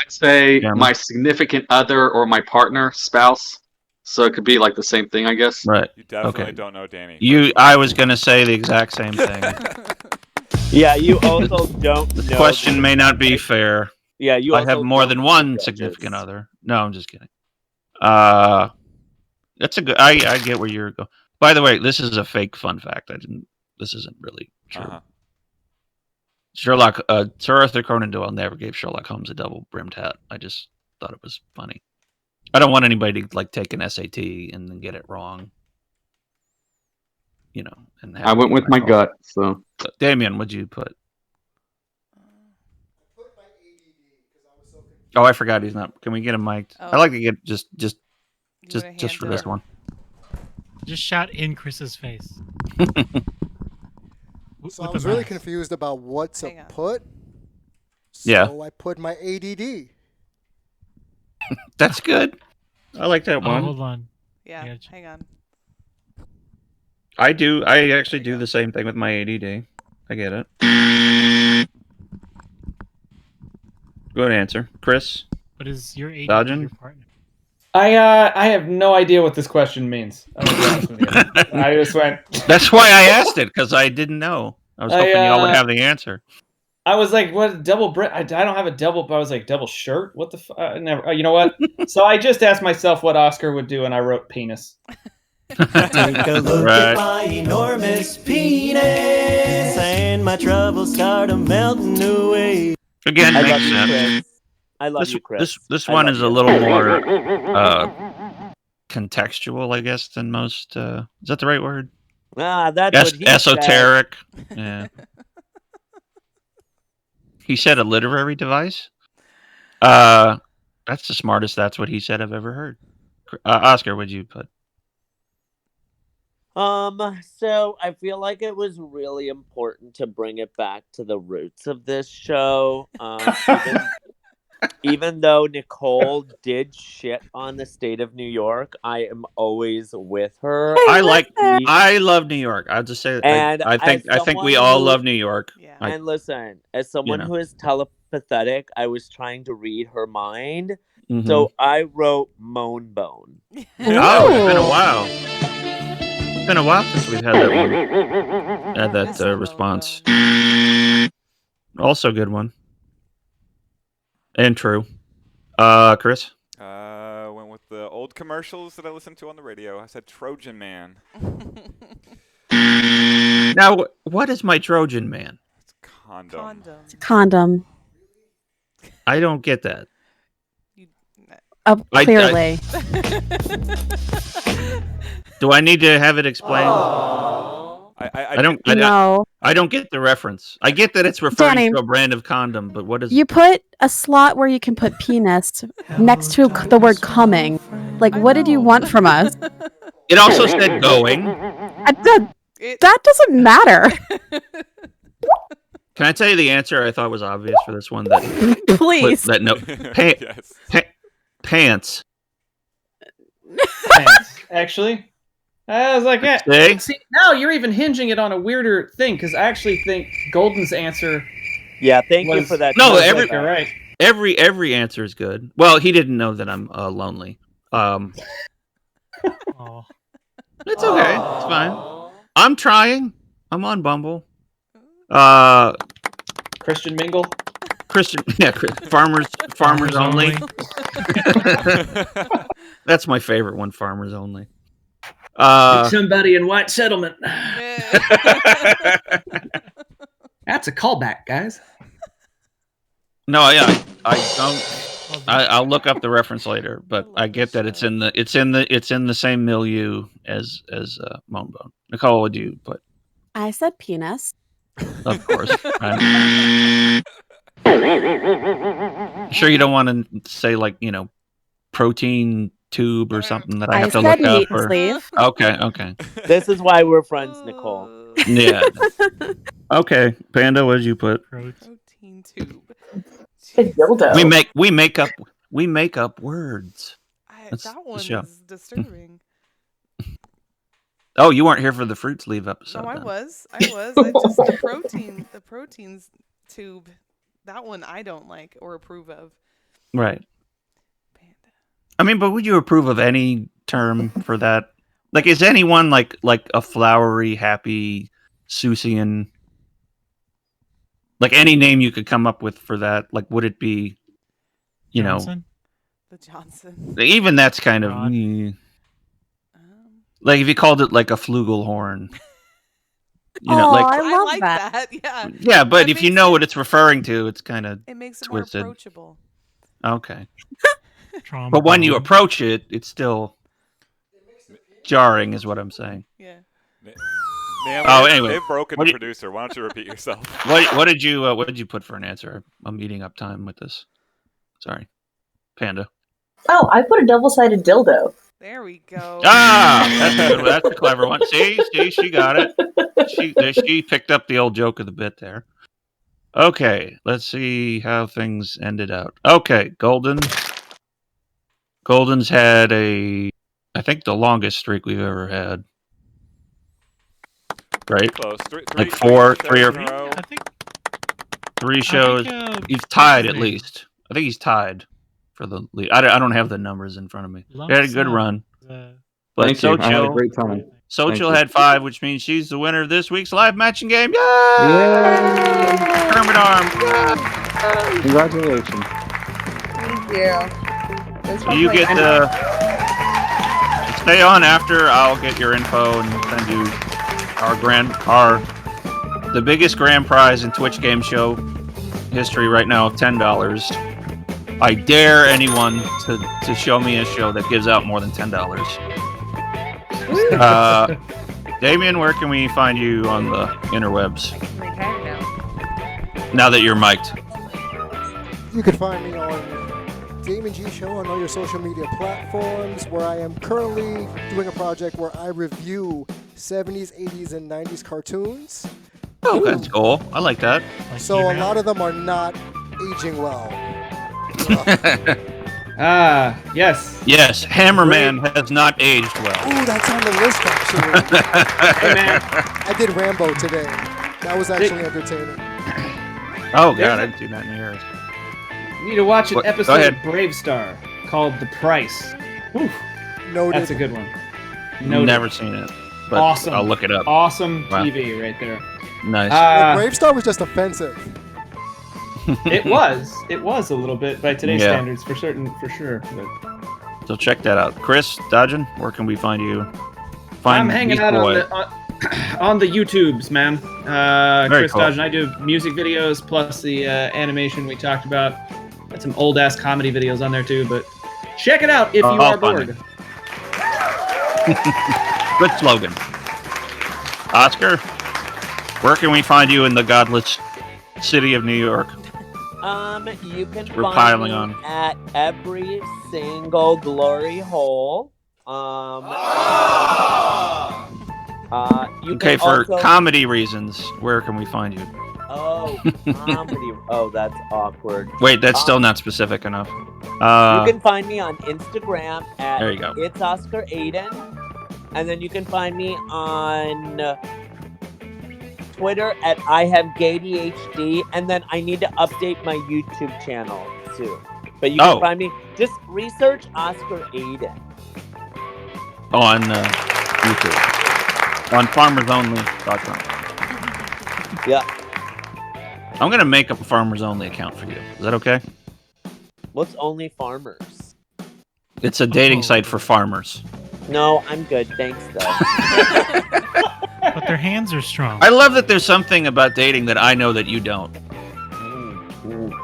Speaker 11: I'd say
Speaker 3: camera.
Speaker 11: my significant other or my partner, spouse. So it could be like the same thing, I guess.
Speaker 3: Right.
Speaker 1: You definitely
Speaker 3: Okay.
Speaker 1: don't know Danny.
Speaker 3: I was going to say the exact same thing.
Speaker 6: Yeah, you also don't
Speaker 3: The
Speaker 6: know.
Speaker 3: question may not be fair.
Speaker 6: Yeah, you
Speaker 3: I
Speaker 6: also
Speaker 3: have more
Speaker 6: don't
Speaker 3: than
Speaker 6: know
Speaker 3: one
Speaker 6: judges.
Speaker 3: significant other. No, I'm just kidding. That's a good... I get where you're going. By the way, this is a fake fun fact. This isn't really true. Sir Arthur Conan Doyle never gave Sherlock Holmes a double-brimmed hat. I just thought it was funny. I don't want anybody to like take an SAT and then get it wrong. You know, and
Speaker 11: I went with my gut. So,
Speaker 3: Damien, what'd you put? Oh, I forgot he's not. Can we get him mic'd?
Speaker 2: Oh.
Speaker 3: I like to get just
Speaker 2: wanna hand
Speaker 3: for
Speaker 2: it
Speaker 3: this
Speaker 2: over?
Speaker 3: one.
Speaker 9: Just shout in Chris's face.
Speaker 13: So I was really confused about what to put.
Speaker 3: Yeah.
Speaker 13: So I put my ADD.
Speaker 3: That's good. I like that
Speaker 9: Oh,
Speaker 3: one.
Speaker 9: hold on.
Speaker 2: Yeah, hang on.
Speaker 3: I do. I actually do the same thing with my ADD. I get it. Good answer, Chris.
Speaker 9: What is your age?
Speaker 3: Dodgen?
Speaker 4: I have no idea what this question means. I'm gonna be honest with you. I just went.
Speaker 3: That's why I asked it, because I didn't know. I was hoping y'all would have the answer.
Speaker 4: I was like, "What double Brit? I don't have a double." I was like, "Double shirt? What the? Never. You know what?" So I just asked myself what Oscar would do, and I wrote penis.
Speaker 14: Take a look at my enormous penis, and my troubles start melting away.
Speaker 3: Again,
Speaker 6: I
Speaker 3: makes
Speaker 6: love you,
Speaker 3: sense.
Speaker 6: Chris. I love you, Chris.
Speaker 3: This
Speaker 6: I
Speaker 3: one
Speaker 6: love
Speaker 3: is
Speaker 6: you.
Speaker 3: a little more contextual, I guess, than most. Is that the right word?
Speaker 6: That's what he
Speaker 3: esoteric. Yeah. He said a literary device. That's the smartest. That's what he said I've ever heard. Oscar, what'd you put?
Speaker 6: So I feel like it was really important to bring it back to the roots of this show. Even though Nicole did shit on the state of New York, I am always with her.
Speaker 3: I love New York. I'll just say
Speaker 6: And
Speaker 3: I think
Speaker 6: as
Speaker 3: we
Speaker 6: someone
Speaker 3: all
Speaker 6: who-
Speaker 3: love New York.
Speaker 6: And listen, as someone
Speaker 3: know.
Speaker 6: who is telepathetic, I was trying to read her mind.
Speaker 3: Mhm.
Speaker 6: So I wrote Moan Bone.
Speaker 3: Oh, it's been a while. It's been a while since we've had that one. Had that response. Also a good one. And true. Chris?
Speaker 1: Went with the old commercials that I listened to on the radio. I said Trojan Man.
Speaker 3: Now, what is my Trojan Man?
Speaker 1: Condom.
Speaker 8: Condom.
Speaker 3: I don't get that.
Speaker 8: Clearly.
Speaker 3: Do I need to have it explained? I don't.
Speaker 8: No.
Speaker 3: I don't get the reference. I get that it's referring
Speaker 8: Danny.
Speaker 3: to a brand of condom, but what is?
Speaker 8: You put a slot where you can put penis next to the word coming. Like, what did you want from us?
Speaker 3: It also said going.
Speaker 8: That doesn't matter.
Speaker 3: Can I tell you the answer? I thought was obvious for this one. That
Speaker 8: Please.
Speaker 3: That no.
Speaker 1: Yes.
Speaker 3: Pants.
Speaker 4: Pants. Actually, I was like,
Speaker 3: See?
Speaker 4: see, now you're even hinging it on a weirder thing because I actually think Golden's answer.
Speaker 6: Yeah, thank you
Speaker 4: was-
Speaker 6: for that.
Speaker 3: No,
Speaker 4: was
Speaker 3: every
Speaker 4: like, you're right.
Speaker 3: every answer is good. Well, he didn't know that I'm lonely. It's okay. It's fine. I'm trying. I'm on Bumble.
Speaker 4: Christian Mingle.
Speaker 3: Christian, yeah, farmers only. That's my favorite one. Farmers only.
Speaker 4: Somebody in White Settlement. That's a callback, guys.
Speaker 3: No, yeah, I don't. I'll look up the reference later, but I get that it's in the same milieu as Moan Bone. Nicole, what do you put?
Speaker 8: I said penis.
Speaker 3: Of course. Right? Sure, you don't want to say like protein tube or something that I have to
Speaker 8: said
Speaker 3: look up.
Speaker 8: meat
Speaker 3: Or...
Speaker 8: sleeve.
Speaker 3: Okay.
Speaker 6: This is why we're friends, Nicole.
Speaker 3: Yeah. Okay, Panda, what did you put?
Speaker 2: Protein tube.
Speaker 7: A dildo.
Speaker 3: We make up words. That's
Speaker 2: that
Speaker 3: the
Speaker 2: one
Speaker 3: show.
Speaker 2: is disturbing.
Speaker 3: Oh, you weren't here for the fruit sleeve episode.
Speaker 2: No, I
Speaker 3: then.
Speaker 2: was. I just the proteins tube. That one I don't like or approve of.
Speaker 3: Right. I mean, but would you approve of any term for that? Like, is anyone like a flowery, happy Susian? Like any name you could come up with for that? Like, would it be,
Speaker 9: Johnson?
Speaker 2: The Johnson.
Speaker 3: Even that's kind of like if you called it like a flugelhorn.
Speaker 2: I like that. Yeah.
Speaker 3: Yeah, but if you know what it's referring to, it's kind of
Speaker 2: it makes it
Speaker 3: twisted.
Speaker 2: more approachable.
Speaker 3: Okay. But when you approach it, it's still jarring, is what I'm saying.
Speaker 2: Yeah.
Speaker 1: Man,
Speaker 3: anyway,
Speaker 1: they've broken the producer. Why don't you repeat yourself?
Speaker 3: What did you put for an answer? I'm eating up time with this. Sorry, Panda.
Speaker 7: Oh, I put a double-sided dildo.
Speaker 2: There we go.
Speaker 3: That's a good one. That's a clever one. See, she got it. She picked up the old joke of the bit there. Okay, let's see how things ended out. Okay, Golden's had I think the longest streak we've ever had. Right?
Speaker 1: Close.
Speaker 3: Like three shows. He's tied at least. I think he's tied for the lead. I don't have the numbers in front of me. He had a good run. But
Speaker 11: Thank you. I had a great time.
Speaker 3: Social had 5, which means she's the winner of this week's live matching game. Yay! Kermit Arm.
Speaker 11: Congratulations.
Speaker 10: Thank you.
Speaker 3: So you get the stay on after. I'll get your info and send you the biggest grand prize in Twitch game show history right now, $10. I dare anyone to show me a show that gives out more than $10. Damien, where can we find you on the interwebs? Now that you're mic'd.
Speaker 13: You can find me on Damon G Show on all your social media platforms, where I am currently doing a project where I review 70s, 80s, and 90s cartoons.
Speaker 3: Oh, that's cool. I like that.
Speaker 13: So a lot of them are not aging well.
Speaker 4: Yes.
Speaker 3: Yes, Hammerman has not aged well.
Speaker 13: Ooh, that's on the list, actually.
Speaker 4: Hey, man.
Speaker 13: I did Rambo today. That was actually entertaining.
Speaker 3: Oh, God, I didn't see that in years.
Speaker 4: You need to watch an
Speaker 3: Go
Speaker 4: episode
Speaker 3: ahead.
Speaker 4: of Brave Star called The Price. Oof.
Speaker 13: Noted.
Speaker 4: That's a good one.
Speaker 3: Never seen it. But
Speaker 4: Awesome.
Speaker 3: I'll look it up.
Speaker 4: Awesome
Speaker 3: Wow.
Speaker 4: TV right there.
Speaker 3: Nice.
Speaker 13: Brave Star was just offensive.
Speaker 4: It was a little bit by today's
Speaker 3: Yeah.
Speaker 4: standards, for sure. But
Speaker 3: So check that out. Chris Dodgen, where can we find you?
Speaker 4: I'm hanging
Speaker 3: Beast
Speaker 4: out
Speaker 3: Boy.
Speaker 4: on the YouTubes, man.
Speaker 3: Very
Speaker 4: Chris
Speaker 3: cool.
Speaker 4: Dodge and I do music videos plus the animation we talked about. Got some old ass comedy videos on there too, but check it out if you
Speaker 3: I'll
Speaker 4: are
Speaker 3: find
Speaker 4: bored.
Speaker 3: Good slogan. Oscar, where can we find you in the godless city of New York?
Speaker 6: You can
Speaker 3: We're
Speaker 6: find
Speaker 3: piling
Speaker 6: me
Speaker 3: on.
Speaker 6: at every single glory hole. You
Speaker 3: Okay,
Speaker 6: can
Speaker 3: for
Speaker 6: also...
Speaker 3: comedy reasons, where can we find you?
Speaker 6: Oh, comedy. Oh, that's awkward.
Speaker 3: Wait, that's still not specific enough.
Speaker 6: You can find me on Instagram at
Speaker 3: There you go.
Speaker 6: It's Oscar Aiden, and then you can find me on Twitter at I have GayDHD, and then I need to update my YouTube channel too. But you can find me. Just research Oscar Aiden.
Speaker 3: On YouTube. On farmersonly.com.
Speaker 6: Yeah.
Speaker 3: I'm going to make up a Farmers Only account for you. Is that okay?
Speaker 6: What's Only Farmers?
Speaker 3: It's a dating site for farmers.
Speaker 6: No, I'm good. Thanks, though.
Speaker 9: But their hands are strong.
Speaker 3: I love that there's something about dating that I know that you don't.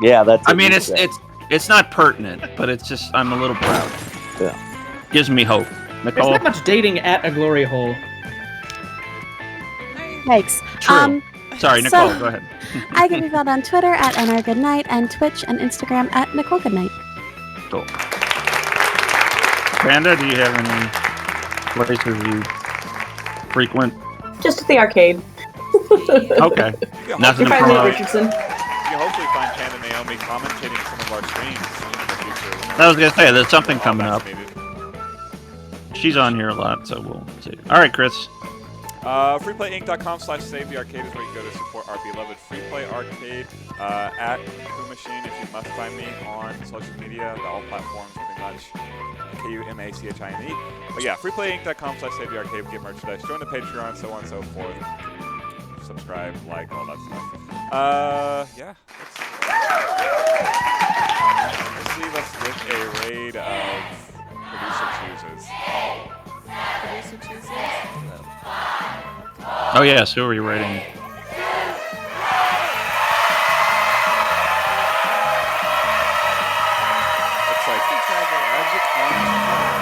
Speaker 6: Yeah, that's.
Speaker 3: I mean, it's not pertinent, but it's just I'm a little proud.
Speaker 6: Yeah.
Speaker 3: Gives me hope.
Speaker 4: There's
Speaker 3: Nicole?
Speaker 4: not much dating at a glory hole.
Speaker 8: Thanks.
Speaker 3: True. Sorry, Nicole, go ahead.
Speaker 8: I can be found on Twitter at NRGoodnight and Twitch and Instagram at NicoleGoodnight.
Speaker 3: Cool. Panda, do you have any places you frequent?
Speaker 7: Just at the arcade.
Speaker 3: Okay.
Speaker 7: You
Speaker 3: Nothing to
Speaker 7: find me at
Speaker 3: promote.
Speaker 7: Richardson.
Speaker 1: can hopefully find Panda Naomi commentating some of our streams in the future.
Speaker 3: I was gonna say there's something coming up.
Speaker 1: Vaccinated.
Speaker 3: She's on here a lot, so we'll see. All right, Chris.
Speaker 1: Freeplayinc.com/SaveTheArcade is where you go to support our beloved Free Play Arcade. At Ku Machine, if you must find me on social media, all platforms pretty much. KUMACHINE. But yeah, freeplayinc.com/SaveTheArcade. Get merchandise. Join the Patreon, so on and so forth. Subscribe, like, all that stuff. Yeah. Let's get a raid of Producer Chooses.
Speaker 2: Producer chooses.
Speaker 3: Oh yes, who are you rating?
Speaker 1: Looks like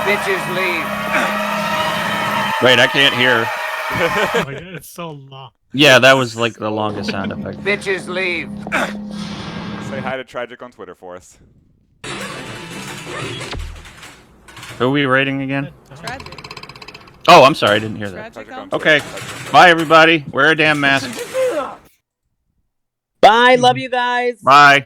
Speaker 15: Bitches leave.
Speaker 3: Wait, I can't hear.
Speaker 9: Oh my God, it's so long.
Speaker 3: Yeah, that was like the longest sound effect.
Speaker 15: Bitches leave.
Speaker 1: Say hi to Tragic on Twitter for us.
Speaker 3: Who are we rating again?
Speaker 2: Tragic.
Speaker 3: Oh, I'm sorry, I didn't hear that.
Speaker 2: Tragic on
Speaker 3: Okay, bye everybody. Wear a damn mask.
Speaker 6: Bye, love you guys.
Speaker 3: Bye.